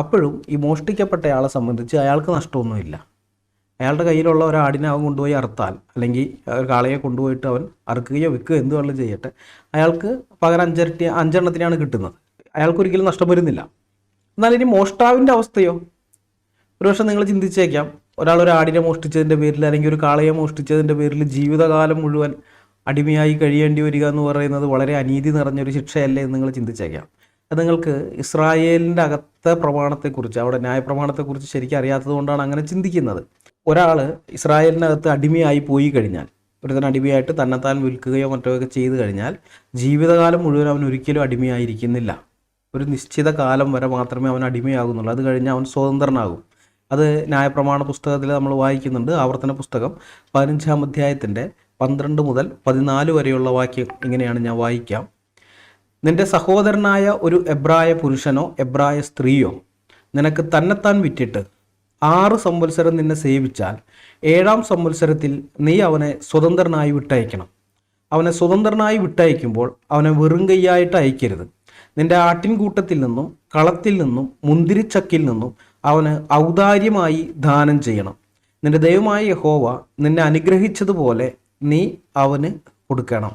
അപ്പോഴും ഈ മോഷ്ടിക്കപ്പെട്ടയാളെ സംബന്ധിച്ച് അയാൾക്ക് നഷ്ടമൊന്നുമില്ല. അയാളുടെ കയ്യിലുള്ള ഒരു ആടിനെ അവൻ കൊണ്ടുപോയി അറുത്താൽ, അല്ലെങ്കിൽ ഒരു കാളയെ കൊണ്ടുപോയിട്ട് അവൻ അറുക്കുകയോ വിൽക്കുകയോ എന്ത് വേണമെങ്കിലും ചെയ്യട്ടെ, അയാൾക്ക് പകരം അഞ്ചെണ്ണത്തിനാണ് കിട്ടുന്നത്. അയാൾക്കൊരിക്കലും നഷ്ടം വരുന്നില്ല. എന്നാൽ ഇനി മോഷ്ടാവിൻ്റെ അവസ്ഥയോ? ഒരുപക്ഷെ നിങ്ങൾ ചിന്തിച്ചേക്കാം, ഒരാൾ ഒരു ആടിനെ മോഷ്ടിച്ചതിൻ്റെ പേരിൽ അല്ലെങ്കിൽ ഒരു കാളയെ മോഷ്ടിച്ചതിൻ്റെ പേരിൽ ജീവിതകാലം മുഴുവൻ അടിമയായി കഴിയേണ്ടി വരിക എന്ന് പറയുന്നത് വളരെ അനീതി നിറഞ്ഞൊരു ശിക്ഷയല്ലേ എന്ന് നിങ്ങൾ ചിന്തിച്ചേക്കാം. അത് നിങ്ങൾക്ക് ഇസ്രായേലിൻ്റെ അകത്തെ പ്രമാണത്തെക്കുറിച്ച്, അവിടെ ന്യായപ്രമാണത്തെക്കുറിച്ച് ശരിക്കും അറിയാത്തത് കൊണ്ടാണ് അങ്ങനെ ചിന്തിക്കുന്നത്. ഒരാൾ ഇസ്രായേലിനകത്ത് അടിമയായി പോയി കഴിഞ്ഞാൽ, ഒരുത്തൻ അടിമയായിട്ട് തന്നെത്താൻ വിൽക്കുകയോ മറ്റോ ഒക്കെ ചെയ്തു കഴിഞ്ഞാൽ ജീവിതകാലം മുഴുവൻ അവൻ ഒരിക്കലും അടിമയായിരിക്കുന്നില്ല. ഒരു നിശ്ചിത കാലം വരെ മാത്രമേ അവൻ അടിമയാകുന്നുള്ളൂ. അത് കഴിഞ്ഞാൽ അവൻ സ്വതന്ത്രനാകും. അത് ന്യായപ്രമാണ പുസ്തകത്തിൽ നമ്മൾ വായിക്കുന്നുണ്ട്. ആവർത്തന പുസ്തകം 15-ാം അധ്യായത്തിൻ്റെ 12 മുതൽ 14 വരെയുള്ള വാക്യം ഇങ്ങനെയാണ്, ഞാൻ വായിക്കാം. നിന്റെ സഹോദരനായ ഒരു എബ്രായ പുരുഷനോ എബ്രായ സ്ത്രീയോ നിനക്ക് തന്നെത്താൻ വിറ്റിട്ട് 6 സംവത്സരം നിന്നെ സേവിച്ചാൽ 7-ാം സംവത്സരത്തിൽ നീ അവനെ സ്വതന്ത്രനായി വിട്ടയക്കണം. അവനെ സ്വതന്ത്രനായി വിട്ടയക്കുമ്പോൾ അവനെ വെറും കൈയായിട്ട് അയക്കരുത്. നിന്റെ ആട്ടിൻകൂട്ടത്തിൽ നിന്നും കളത്തിൽ നിന്നും മുന്തിരിച്ചക്കിൽ നിന്നും അവന് ഔദാര്യമായി ദാനം ചെയ്യണം. നിന്റെ ദൈവമായ യഹോവ നിന്നെ അനുഗ്രഹിച്ചതുപോലെ നീ അവന് കൊടുക്കണം.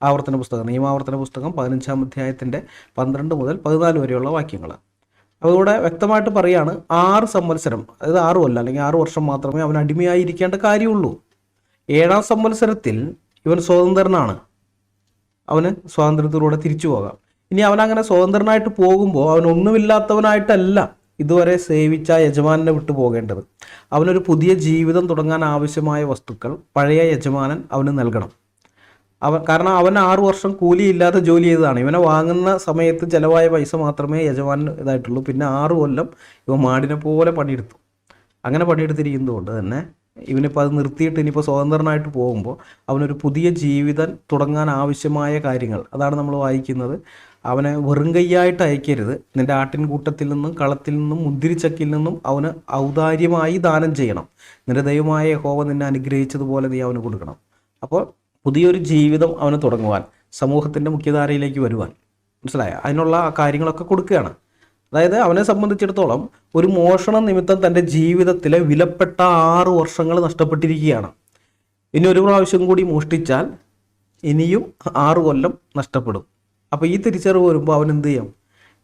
നിയമാവർത്തന പുസ്തകം 15-ാം അധ്യായത്തിൻ്റെ 12 മുതൽ 14 വരെയുള്ള വാക്യങ്ങൾ. അതുകൂടെ വ്യക്തമായിട്ട് പറയാണ്, 6 സംവത്സരം, അതായത് 6 കൊല്ലം അല്ലെങ്കിൽ 6 വർഷം മാത്രമേ അവൻ അടിമയായിരിക്കേണ്ട കാര്യമുള്ളൂ. 7-ാം സംവത്സരത്തിൽ ഇവൻ സ്വതന്ത്രനാണ്. അവന് സ്വാതന്ത്ര്യത്തിലൂടെ തിരിച്ചു പോകാം. ഇനി അവനങ്ങനെ സ്വതന്ത്രനായിട്ട് പോകുമ്പോൾ അവനൊന്നുമില്ലാത്തവനായിട്ടല്ല ഇതുവരെ സേവിച്ച യജമാനെ വിട്ടു പോകേണ്ടത്. അവനൊരു പുതിയ ജീവിതം തുടങ്ങാൻ ആവശ്യമായ വസ്തുക്കൾ പഴയ യജമാനൻ അവന് നൽകണം. കാരണം അവൻ 6 വർഷം കൂലിയില്ലാതെ ജോലി ചെയ്തതാണ്. ഇവനെ വാങ്ങുന്ന സമയത്ത് ചിലവായ പൈസ മാത്രമേ യജമാനന് ഇതായിട്ടുള്ളൂ. പിന്നെ 6 കൊല്ലം ഇവൻ മാടിനെ പോലെ പണിയെടുത്തു. അങ്ങനെ പണിയെടുത്തിരിക്കുന്നതുകൊണ്ട് തന്നെ ഇവനിപ്പോൾ അത് നിർത്തിയിട്ട് ഇനിയിപ്പോൾ സ്വതന്ത്രനായിട്ട് പോകുമ്പോൾ അവനൊരു പുതിയ ജീവിതം തുടങ്ങാൻ ആവശ്യമായ കാര്യങ്ങൾ, അതാണ് നമ്മൾ വായിക്കുന്നത്. അവനെ വെറും കൈയായിട്ട് അയക്കരുത്. നിന്റെ ആട്ടിൻകൂട്ടത്തിൽ നിന്നും കളത്തിൽ നിന്നും മുന്തിരിച്ചക്കിൽ നിന്നും അവന് ഔദാര്യമായി ദാനം ചെയ്യണം. നിന്റെ ദൈവമായ യഹോവ നിന്നെ അനുഗ്രഹിച്ചതുപോലെ നീ അവന് കൊടുക്കണം. അപ്പോൾ പുതിയൊരു ജീവിതം അവന് തുടങ്ങുവാൻ, സമൂഹത്തിൻ്റെ മുഖ്യധാരയിലേക്ക് വരുവാൻ, മനസ്സിലായ, അതിനുള്ള കാര്യങ്ങളൊക്കെ കൊടുക്കുകയാണ്. അതായത് അവനെ സംബന്ധിച്ചിടത്തോളം ഒരു മോഷണ നിമിത്തം തൻ്റെ ജീവിതത്തിലെ വിലപ്പെട്ട 6 വർഷങ്ങൾ നഷ്ടപ്പെട്ടിരിക്കുകയാണ്. ഇനി ഒരു പ്രാവശ്യം കൂടി മോഷ്ടിച്ചാൽ ഇനിയും 6 കൊല്ലം നഷ്ടപ്പെടും. അപ്പോൾ ഈ തിരിച്ചറിവ് വരുമ്പോൾ അവൻ എന്ത് ചെയ്യും?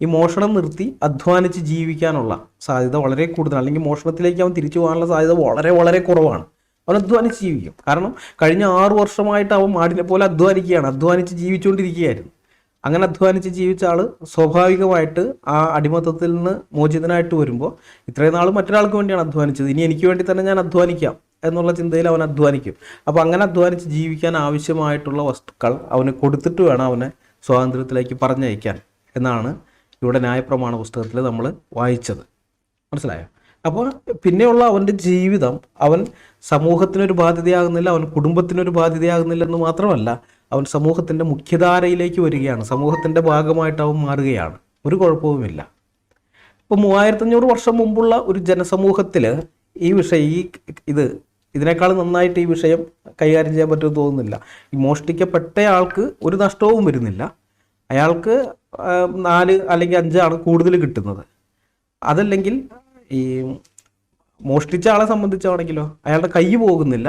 ഈ മോഷണം നിർത്തി അധ്വാനിച്ച് ജീവിക്കാനുള്ള സാധ്യത വളരെ കൂടുതലാണ്. അല്ലെങ്കിൽ മോഷണത്തിലേക്ക് അവൻ തിരിച്ചു പോകാനുള്ള സാധ്യത വളരെ വളരെ കുറവാണ്. അവൻ അധ്വാനിച്ച് ജീവിക്കും. കാരണം കഴിഞ്ഞ 6 വർഷമായിട്ട് അവൻ മാടിനെ പോലെ അധ്വാനിച്ച് ജീവിച്ചുകൊണ്ടിരിക്കുകയായിരുന്നു. അങ്ങനെ അധ്വാനിച്ച് ജീവിച്ച ആൾ സ്വാഭാവികമായിട്ട് ആ അടിമത്തത്തിൽ നിന്ന് മോചിതനായിട്ട് വരുമ്പോൾ ഇത്രയും നാൾ മറ്റൊരാൾക്ക് വേണ്ടിയാണ് അധ്വാനിച്ചത്, ഇനി എനിക്ക് വേണ്ടി തന്നെ ഞാൻ അധ്വാനിക്കാം എന്നുള്ള ചിന്തയിൽ അവൻ അധ്വാനിക്കും. അപ്പോൾ അങ്ങനെ അധ്വാനിച്ച് ജീവിക്കാൻ ആവശ്യമായിട്ടുള്ള വസ്തുക്കൾ അവന് കൊടുത്തിട്ട് വേണം അവനെ സ്വാതന്ത്ര്യത്തിലേക്ക് പറഞ്ഞയക്കാൻ എന്നാണ് ഇവിടെ ന്യായപ്രമാണ പുസ്തകത്തിൽ നമ്മൾ വായിച്ചത്. മനസ്സിലായോ? അപ്പോൾ പിന്നെയുള്ള അവൻ്റെ ജീവിതം അവൻ സമൂഹത്തിനൊരു ബാധ്യതയാകുന്നില്ല, അവൻ കുടുംബത്തിനൊരു ബാധ്യതയാകുന്നില്ല എന്ന് മാത്രമല്ല, അവൻ സമൂഹത്തിൻ്റെ മുഖ്യധാരയിലേക്ക് വരികയാണ്. സമൂഹത്തിൻ്റെ ഭാഗമായിട്ട് അവൻ മാറുകയാണ്. ഒരു കുഴപ്പവുമില്ല. ഇപ്പോൾ 3500 വർഷം മുമ്പുള്ള ഒരു ജനസമൂഹത്തിൽ ഈ വിഷയം ഇതിനേക്കാൾ നന്നായിട്ട് ഈ വിഷയം കൈകാര്യം ചെയ്യാൻ പറ്റുമെന്ന് തോന്നുന്നില്ല. ഈ മോഷ്ടിക്കപ്പെട്ടയാൾക്ക് ഒരു നഷ്ടവും വരുന്നില്ല. അയാൾക്ക് 4 അല്ലെങ്കിൽ 5 ആണ് കൂടുതൽ കിട്ടുന്നത്. അതല്ലെങ്കിൽ ഈ മോഷ്ടിച്ച ആളെ സംബന്ധിച്ചാണെങ്കിലോ അയാളുടെ കൈ പോകുന്നില്ല.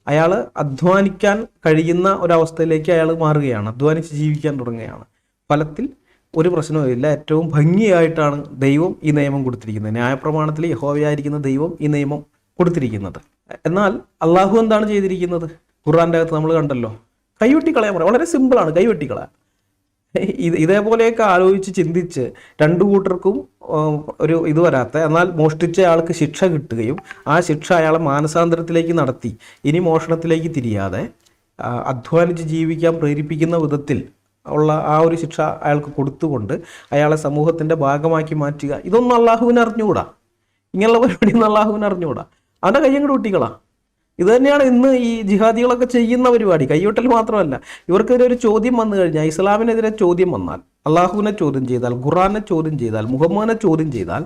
അയാൾ അധ്വാനിക്കാൻ കഴിയുന്ന ഒരവസ്ഥയിലേക്ക് അയാൾ മാറുകയാണ്, അധ്വാനിച്ച് ജീവിക്കാൻ തുടങ്ങുകയാണ്. ഫലത്തിൽ ഒരു പ്രശ്നവുമില്ല. ഏറ്റവും ഭംഗിയായിട്ടാണ് ദൈവം ഈ നിയമം കൊടുത്തിരിക്കുന്നത്. ന്യായപ്രമാണത്തിൽ യഹോവയായിരിക്കുന്ന ദൈവം ഈ നിയമം കൊടുത്തിരിക്കുന്നത്. എന്നാൽ അള്ളാഹു എന്താണ് ചെയ്തിരിക്കുന്നത്? ഖുർആൻ്റെ അകത്ത് നമ്മൾ കണ്ടല്ലോ, കൈവെട്ടിക്കളയാൻ പറയാം. വളരെ സിമ്പിളാണ്, കൈവെട്ടിക്കളയാൻ. ഇതേപോലെയൊക്കെ ആലോചിച്ച് ചിന്തിച്ച് രണ്ടു കൂട്ടർക്കും ഒരു ഇത് വരാത്ത, എന്നാൽ മോഷ്ടിച്ച ആൾക്ക് ശിക്ഷ കിട്ടുകയും ആ ശിക്ഷ അയാളെ മാനസാന്തരത്തിലേക്ക് നടത്തി ഇനി മോഷണത്തിലേക്ക് തിരിയാതെ അധ്വാനിച്ച് ജീവിക്കാൻ പ്രേരിപ്പിക്കുന്ന വിധത്തിൽ ഉള്ള ആ ഒരു ശിക്ഷ അയാൾക്ക് കൊടുത്തുകൊണ്ട് അയാളെ സമൂഹത്തിൻ്റെ ഭാഗമാക്കി മാറ്റുക, ഇതൊന്നും അള്ളാഹുവിന് അറിഞ്ഞുകൂടാ. ഇങ്ങനെയുള്ള പരിപാടിയൊന്നും അള്ളാഹുവിന് അറിഞ്ഞുകൂടാ. അവൻ്റെ കയ്യങ്ങോട്ട് കുട്ടികളാ. ഇത് തന്നെയാണ് ഇന്ന് ഈ ജിഹാദികളൊക്കെ ചെയ്യുന്ന പരിപാടി. കൈവെട്ടൽ മാത്രമല്ല, ഇവർക്കെതിരെ ഒരു ചോദ്യം വന്നു കഴിഞ്ഞാൽ, ഇസ്ലാമിനെതിരെ ചോദ്യം വന്നാൽ, അള്ളാഹുവിനെ ചോദ്യം ചെയ്താൽ, ഖുർആനെ ചോദ്യം ചെയ്താൽ, മുഹമ്മദിനെ ചോദ്യം ചെയ്താൽ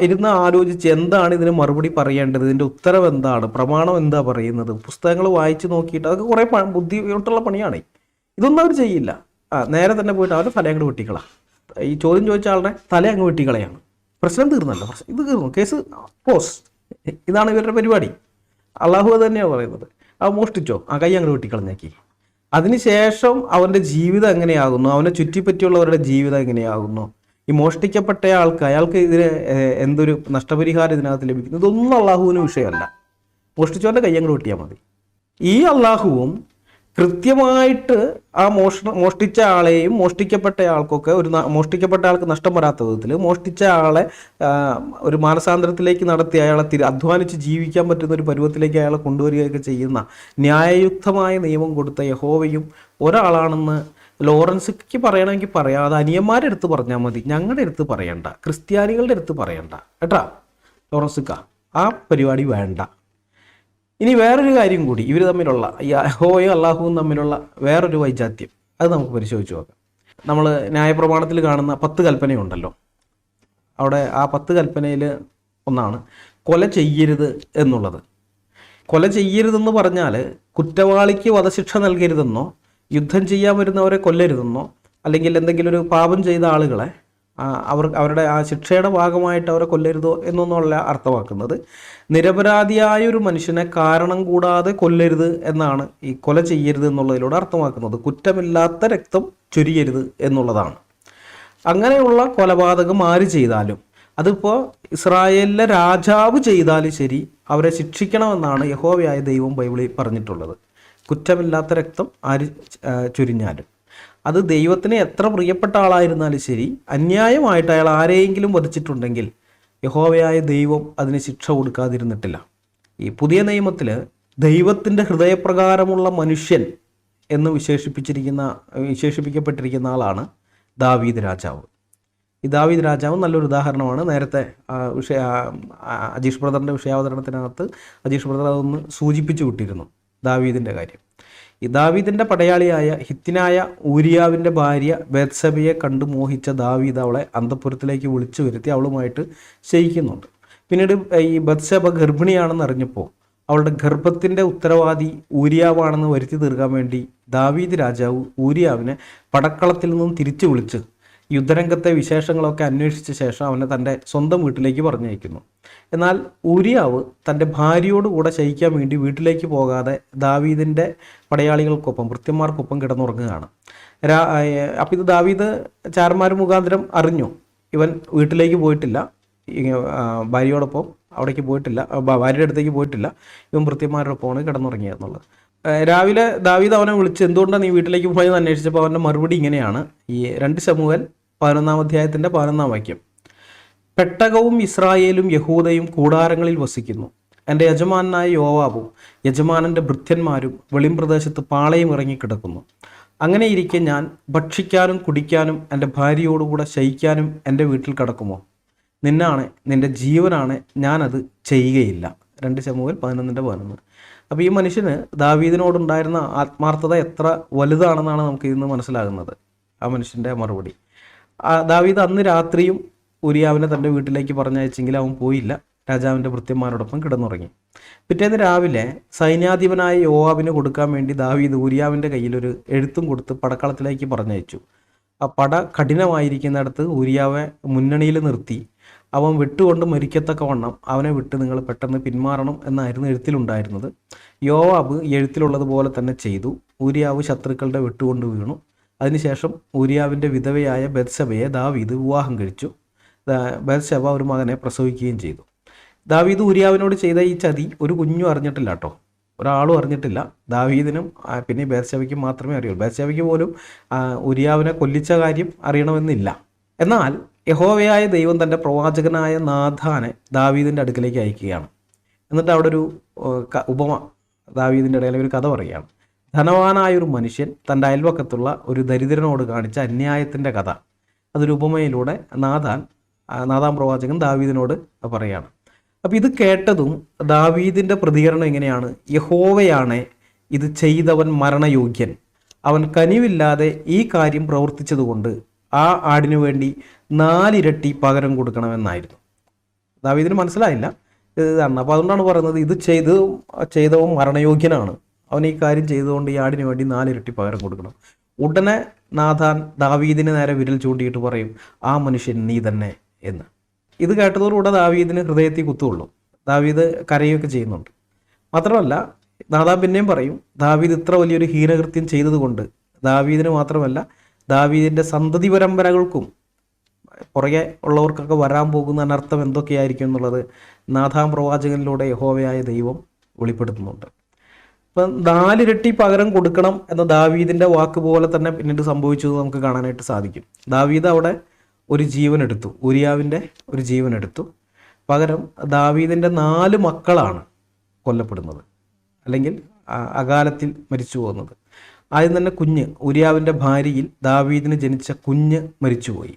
ഇരുന്ന് ആലോചിച്ച് എന്താണ് ഇതിന് മറുപടി പറയേണ്ടത്, ഇതിൻ്റെ ഉത്തരം എന്താണ്, പ്രമാണം എന്താ പറയുന്നത്, പുസ്തകങ്ങൾ വായിച്ച് നോക്കിയിട്ട്, അതൊക്കെ കുറേ ബുദ്ധിമുട്ടുള്ള പണിയാണ്. ഇതൊന്നും അവർ ചെയ്യില്ല. നേരെ തന്നെ പോയിട്ട് അവരുടെ തല അങ്ങോട്ട് വെട്ടിക്കളാം. ഈ ചോദ്യം ചോദിച്ച ആളുടെ തല അങ്ങ് വെട്ടിക്കളയാണ്. പ്രശ്നം തീർന്നല്ലോ, ഇത് തീർന്നു, കേസ് ക്ലോസ്. ഇതാണ് ഇവരുടെ പരിപാടി. അള്ളാഹു അത് തന്നെയാണ് പറയുന്നത്. ആ മോഷ്ടിച്ചോ, ആ കൈ അങ്ങോട്ട് വെട്ടിക്കളഞ്ഞാക്കി. അതിനുശേഷം അവൻ്റെ ജീവിതം എങ്ങനെയാകുന്നു, അവനെ ചുറ്റിപ്പറ്റിയുള്ളവരുടെ ജീവിതം എങ്ങനെയാകുന്നു, ഈ മോഷ്ടിക്കപ്പെട്ട അയാൾക്ക് ഇതിന് എന്തൊരു നഷ്ടപരിഹാരം ഇതിനകത്ത് ലഭിക്കുന്നു, ഇതൊന്നും അള്ളാഹുവിന് വിഷയമല്ല. മോഷ്ടിച്ചവൻ്റെ കൈ അങ്ങോട്ട് വെട്ടിയാൽ മതി. ഈ അള്ളാഹുവും കൃത്യമായിട്ട് ആ മോഷ്ടിച്ച ആളെയും മോഷ്ടിക്കപ്പെട്ട ആൾക്കൊക്കെ മോഷ്ടിക്കപ്പെട്ട ആൾക്ക് നഷ്ടം വരാത്ത വിധത്തിൽ മോഷ്ടിച്ച ആളെ ഒരു മാനസാന്തരത്തിലേക്ക് നടത്തി അയാളെ അധ്വാനിച്ച് ജീവിക്കാൻ പറ്റുന്ന ഒരു പരുവത്തിലേക്ക് അയാളെ കൊണ്ടുവരികയൊക്കെ ചെയ്യുന്ന ന്യായയുക്തമായ നിയമം കൊടുത്ത യഹോവയും ഒരാളാണെന്ന് ലോറൻസിക്ക് പറയണമെങ്കിൽ പറയാം. അത് അനിയന്മാരുടെ അടുത്ത് പറഞ്ഞാൽ മതി, ഞങ്ങളുടെ അടുത്ത് പറയണ്ട, ക്രിസ്ത്യാനികളുടെ അടുത്ത് പറയണ്ട കേട്ടാ ലോറൻസിക്ക. ആ പരിപാടി വേണ്ട. ഇനി വേറൊരു കാര്യം കൂടി, ഇവർ തമ്മിലുള്ള യഹോവയും അള്ളാഹുവും തമ്മിലുള്ള വേറൊരു വൈജാത്യം, അത് നമുക്ക് പരിശോധിച്ച് നോക്കാം. നമ്മൾ ന്യായപ്രമാണത്തിൽ കാണുന്ന 10 കൽപ്പനയുണ്ടല്ലോ, അവിടെ ആ 10 കൽപ്പനയിൽ ഒന്നാണ് കൊല ചെയ്യരുത് എന്നുള്ളത്. കൊല ചെയ്യരുതെന്ന് പറഞ്ഞാൽ കുറ്റവാളിക്ക് വധശിക്ഷ നൽകരുതെന്നോ, യുദ്ധം ചെയ്യാൻ വരുന്നവരെ കൊല്ലരുതെന്നോ, അല്ലെങ്കിൽ എന്തെങ്കിലും ഒരു പാപം ചെയ്ത ആളുകളെ അവരുടെ ആ ശിക്ഷയുടെ ഭാഗമായിട്ട് അവരെ കൊല്ലരുതോ എന്നൊന്നുമല്ല അർത്ഥമാക്കുന്നത്. നിരപരാധിയായ ഒരു മനുഷ്യനെ കാരണം കൂടാതെ കൊല്ലരുത് എന്നാണ് ഈ കൊല ചെയ്യരുത് എന്നുള്ളതിലൂടെ അർത്ഥമാക്കുന്നത്. കുറ്റമില്ലാത്ത രക്തം ചൊരിയരുത് എന്നുള്ളതാണ്. അങ്ങനെയുള്ള കൊലപാതകം ആര് ചെയ്താലും, അതിപ്പോൾ ഇസ്രായേലിലെ രാജാവ് ചെയ്താലും ശരി, അവരെ ശിക്ഷിക്കണമെന്നാണ് യഹോവയായ ദൈവം ബൈബിളിൽ പറഞ്ഞിട്ടുള്ളത്. കുറ്റമില്ലാത്ത രക്തം ആര് ചൊരിഞ്ഞാലും, അത് ദൈവത്തിന് എത്ര പ്രിയപ്പെട്ട ആളായിരുന്നാലും ശരി, അന്യായമായിട്ട് അയാൾ ആരെയെങ്കിലും വധിച്ചിട്ടുണ്ടെങ്കിൽ യഹോവയായ ദൈവം അതിന് ശിക്ഷ കൊടുക്കാതിരുന്നിട്ടില്ല. ഈ പുതിയ നിയമത്തിൽ ദൈവത്തിൻ്റെ ഹൃദയപ്രകാരമുള്ള മനുഷ്യൻ എന്ന് വിശേഷിപ്പിക്കപ്പെട്ടിരിക്കുന്ന ആളാണ് ദാവീദ് രാജാവ്. ഈ ദാവീദ് രാജാവ് നല്ലൊരു ഉദാഹരണമാണ്. നേരത്തെ അജീഷ് ബ്രദറിൻ്റെ വിഷയാവതരണത്തിനകത്ത് അജീഷ് ബ്രദർ അതൊന്ന് സൂചിപ്പിച്ചു വിട്ടിരുന്നു, ദാവീദിൻ്റെ കാര്യം. ഈ ദാവീദിൻ്റെ പടയാളിയായ ഹിത്തിനായ ഊരിയാവിൻ്റെ ഭാര്യ ബത്ശബയെ കണ്ടു മോഹിച്ച ദാവീദ് അവളെ അന്തഃപുരത്തിലേക്ക് വിളിച്ചു വരുത്തി അവളുമായിട്ട് ശയിക്കുന്നുണ്ട്. പിന്നീട് ഈ ബത്ശബ ഗർഭിണിയാണെന്ന് അറിഞ്ഞപ്പോൾ അവളുടെ ഗർഭത്തിൻ്റെ ഉത്തരവാദി ഊരിയാവാണെന്ന് വരുത്തി തീർക്കാൻ വേണ്ടി ദാവീദ് രാജാവ് ഊരിയാവിനെ പടക്കളത്തിൽ നിന്നും തിരിച്ചു വിളിച്ച് യുദ്ധരംഗത്തെ വിശേഷങ്ങളൊക്കെ അന്വേഷിച്ച ശേഷം അവനെ തൻ്റെ സ്വന്തം വീട്ടിലേക്ക് പറഞ്ഞയക്കുന്നു. എന്നാൽ ഊരിയാവ് തൻ്റെ ഭാര്യയോടുകൂടെ ശയിക്കാൻ വേണ്ടി വീട്ടിലേക്ക് പോകാതെ ദാവീദിൻ്റെ പടയാളികൾക്കൊപ്പം ഭൃത്യന്മാർക്കൊപ്പം കിടന്നുറങ്ങുകയാണ്. അപ്പോൾ ഇത് ദാവീദ് ചാരന്മാർ മുഖാന്തരം അറിഞ്ഞു, ഇവൻ വീട്ടിലേക്ക് പോയിട്ടില്ല, ഭാര്യയോടൊപ്പം അവിടേക്ക് പോയിട്ടില്ല, ഭാര്യയുടെ അടുത്തേക്ക് പോയിട്ടില്ല, ഇവൻ ഭൃത്യന്മാരോടൊപ്പമാണ് കിടന്നുറങ്ങിയെന്നുള്ളത്. രാവിലെ ദാവീദ് അവനെ വിളിച്ച് എന്തുകൊണ്ടാണ് നീ വീട്ടിലേക്ക് പോയെന്ന് അന്വേഷിച്ചപ്പോൾ അവൻ്റെ മറുപടി ഇങ്ങനെയാണ്. ഈ 2 ശമൂവേൽ 11-ാം അധ്യായത്തിൻ്റെ 11-ാം വാക്യം: പെട്ടകവും ഇസ്രായേലും യഹൂദയും കൂടാരങ്ങളിൽ വസിക്കുന്നു. എൻ്റെ യജമാനായ യോവാബും യജമാനൻ്റെ ഭൃത്യന്മാരും വെളിമ്പ്രദേശത്ത് പാളയം ഇറങ്ങിക്കിടക്കുന്നു. അങ്ങനെയിരിക്കെ ഞാൻ ഭക്ഷിക്കാനും കുടിക്കാനും എൻ്റെ ഭാര്യയോടുകൂടെ ശയിക്കാനും എൻ്റെ വീട്ടിൽ കിടക്കുമോ? നിന്നാണ്, നിൻ്റെ ജീവനാണ്, ഞാനത് ചെയ്യുകയില്ല. 2 ശമൂവേൽ 11:11. അപ്പോൾ ഈ മനുഷ്യന് ദാവീദിനോടുണ്ടായിരുന്ന ആത്മാർത്ഥത എത്ര വലുതാണെന്നാണ് നമുക്ക് ഇന്ന് മനസ്സിലാകുന്നത്. ആ മനുഷ്യൻ്റെ മറുപടി. ദാവീദ് അന്ന് രാത്രിയും ഊരിയാവിനെ തൻ്റെ വീട്ടിലേക്ക് പറഞ്ഞയച്ചെങ്കിൽ അവൻ പോയില്ല, രാജാവിൻ്റെ ഭൃത്യന്മാരോടൊപ്പം കിടന്നുറങ്ങി. പിറ്റേന്ന് രാവിലെ സൈന്യാധിപനായ യോവാബിന് കൊടുക്കാൻ വേണ്ടി ദാവീദ് ഊരിയാവിൻ്റെ കയ്യിലൊരു എഴുത്തും കൊടുത്ത് പടക്കളത്തിലേക്ക് പറഞ്ഞയച്ചു. ആ പട കഠിനമായിരിക്കുന്നിടത്ത് ഊരിയാവെ മുന്നണിയിൽ നിർത്തി അവൻ വിട്ടുകൊണ്ട് മരിക്കത്തക്കവണ്ണം അവനെ വിട്ട് നിങ്ങൾ പെട്ടെന്ന് പിന്മാറണം എന്നായിരുന്നു എഴുത്തിലുണ്ടായിരുന്നത്. യോവാബ് എഴുത്തിലുള്ളതുപോലെ തന്നെ ചെയ്തു. ഊരിയാവ് ശത്രുക്കളുടെ വിട്ടുകൊണ്ട് വീണു. അതിനുശേഷം ഊരിയാവിൻ്റെ വിധവയായ ബത്ശബയെ ദാവീദ് വിവാഹം കഴിച്ചു. ബത്ശബ ഒരു മകനെ പ്രസവിക്കുകയും ചെയ്തു. ദാവീദ് ഊരിയാവിനോട് ചെയ്ത ഈ ചതി ഒരു കുഞ്ഞും അറിഞ്ഞിട്ടില്ല കേട്ടോ, ഒരാളും അറിഞ്ഞിട്ടില്ല. ദാവീദിനും പിന്നെ ബത്ശബയ്ക്കും മാത്രമേ അറിയുള്ളൂ. ബത്ശബയ്ക്ക് പോലും ഊരിയാവിനെ കൊല്ലിച്ച കാര്യം അറിയണമെന്നില്ല. എന്നാൽ യഹോവയായ ദൈവം തൻ്റെ പ്രവാചകനായ നാഥാനെ ദാവീദിൻ്റെ അടുക്കലേക്ക് അയക്കുകയാണ്. എന്നിട്ട് അവിടെ ഒരു ഉപമ ദാവീദിൻ്റെ ഇടയിൽ ഒരു കഥ പറയുകയാണ്. ധനവാനായൊരു മനുഷ്യൻ തൻ്റെ അയൽവക്കത്തുള്ള ഒരു ദരിദ്രനോട് കാണിച്ച അന്യായത്തിൻ്റെ കഥ. അതൊരു ഉപമയിലൂടെ നാഥാൻ പ്രവാചകൻ ദാവീദിനോട് പറയുകയാണ്. അപ്പോൾ ഇത് കേട്ടതും ദാവീദിൻ്റെ പ്രതികരണം എങ്ങനെയാണ്? യഹോവയാണേ ഇത് ചെയ്തവൻ മരണയോഗ്യൻ, അവൻ കനിവില്ലാതെ ഈ കാര്യം പ്രവർത്തിച്ചതുകൊണ്ട് ആ ആടിനു വേണ്ടി 4 ഇരട്ടി പകരം കൊടുക്കണമെന്നായിരുന്നു. ദാവീദിന് മനസ്സിലായില്ല ഇതാണ്. അപ്പോൾ അതുകൊണ്ടാണ് പറയുന്നത് ഇത് ചെയ്തവൻ മരണയോഗ്യനാണ്, അവൻ ഈ കാര്യം ചെയ്തുകൊണ്ട് ഈ ആടിനു വേണ്ടി 4 ഇരട്ടി പകരം കൊടുക്കണം. ഉടനെ നാഥാൻ ദാവീദിന് നേരെ വിരൽ ചൂണ്ടിയിട്ട് പറയും, ആ മനുഷ്യൻ നീ തന്നെ എന്ന്. ഇത് കേട്ടതോടുകൂടെ ദാവീദിന് ഹൃദയത്തിൽ കുത്തുള്ളൂ. ദാവീദ് കരയുകയൊക്കെ ചെയ്യുന്നുണ്ട്. മാത്രമല്ല നാഥാൻ പിന്നെയും പറയും, ദാവീദ് ഇത്ര വലിയൊരു ഹീനകൃത്യം ചെയ്തതുകൊണ്ട് ദാവീദിന് മാത്രമല്ല ദാവീദിൻ്റെ സന്തതി പരമ്പരകൾക്കും പുറകെ ഉള്ളവർക്കൊക്കെ വരാൻ പോകുന്ന അനർത്ഥം എന്തൊക്കെയായിരിക്കും എന്നുള്ളത് നാഥാൻ പ്രവാചകനിലൂടെ യഹോവയായ ദൈവം വെളിപ്പെടുത്തുന്നുണ്ട്. ഇപ്പം 4 ഇരട്ടി പകരം കൊടുക്കണം എന്ന ദാവീദിൻ്റെ വാക്ക് പോലെ തന്നെ പിന്നീട് സംഭവിച്ചത് നമുക്ക് കാണാനായിട്ട് സാധിക്കും. ദാവീദ് അവിടെ ഒരു ജീവൻ എടുത്തു, ഊരിയാവിൻ്റെ ഒരു ജീവൻ എടുത്തു. പകരം ദാവീദിൻ്റെ 4 മക്കളാണ് കൊല്ലപ്പെടുന്നത്, അല്ലെങ്കിൽ അകാലത്തിൽ മരിച്ചു പോകുന്നത്. ആദ്യം തന്നെ കുഞ്ഞ്, ഊരിയാവിൻ്റെ ഭാര്യയിൽ ദാവീദിന് ജനിച്ച കുഞ്ഞ് മരിച്ചുപോയി.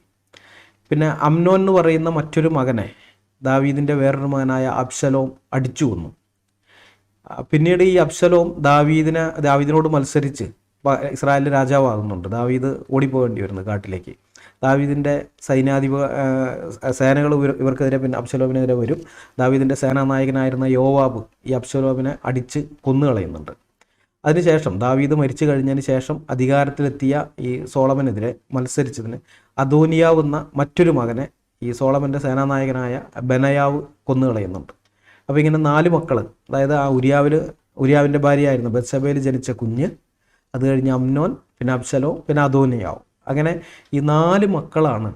പിന്നെ അമ്നോൻ എന്ന് പറയുന്ന മറ്റൊരു മകനെ ദാവീദിൻ്റെ വേറൊരു മകനായ അബ്ശലോം അടിച്ചു കൊന്നു. പിന്നീട് ഈ അബ്ശലോം ദാവീദിനോട് മത്സരിച്ച് ഇസ്രായേലിൽ രാജാവാകുന്നുണ്ട്. ദാവീദ് ഓടിപ്പോകേണ്ടി വരുന്നു കാട്ടിലേക്ക്. ദാവീദിൻ്റെ സേനകൾ ഇവർക്കെതിരെ, പിന്നെ അബ്ശലോമിനെതിരെ വരും. ദാവീദിൻ്റെ സേനാനായകനായിരുന്ന യോവാബ് ഈ അബ്ശലോമിനെ അടിച്ച് കൊന്നുകളയുന്നുണ്ട്. അതിനുശേഷം ദാവീദ് മരിച്ചു കഴിഞ്ഞതിന് ശേഷം അധികാരത്തിലെത്തിയ ഈ സോളമനെതിരെ മത്സരിച്ചതിന് അദോനിയാവ് എന്ന മറ്റൊരു മകനെ ഈ സോളമൻ്റെ സേനാനായകനായ ബെനയാവ് കൊന്നുകളയുന്നുണ്ട്. അപ്പോൾ ഇങ്ങനെ 4 മക്കൾ, അതായത് ആ ഉരിയാവിൻ്റെ ഭാര്യയായിരുന്നു ബത്ശബയിൽ ജനിച്ച കുഞ്ഞ്, അത് കഴിഞ്ഞ് അമ്നോൻ, പിന്നെ അബ്ശലോം, പിന്നെ അദോനിയാവ്. അങ്ങനെ ഈ 4 മക്കളാണ്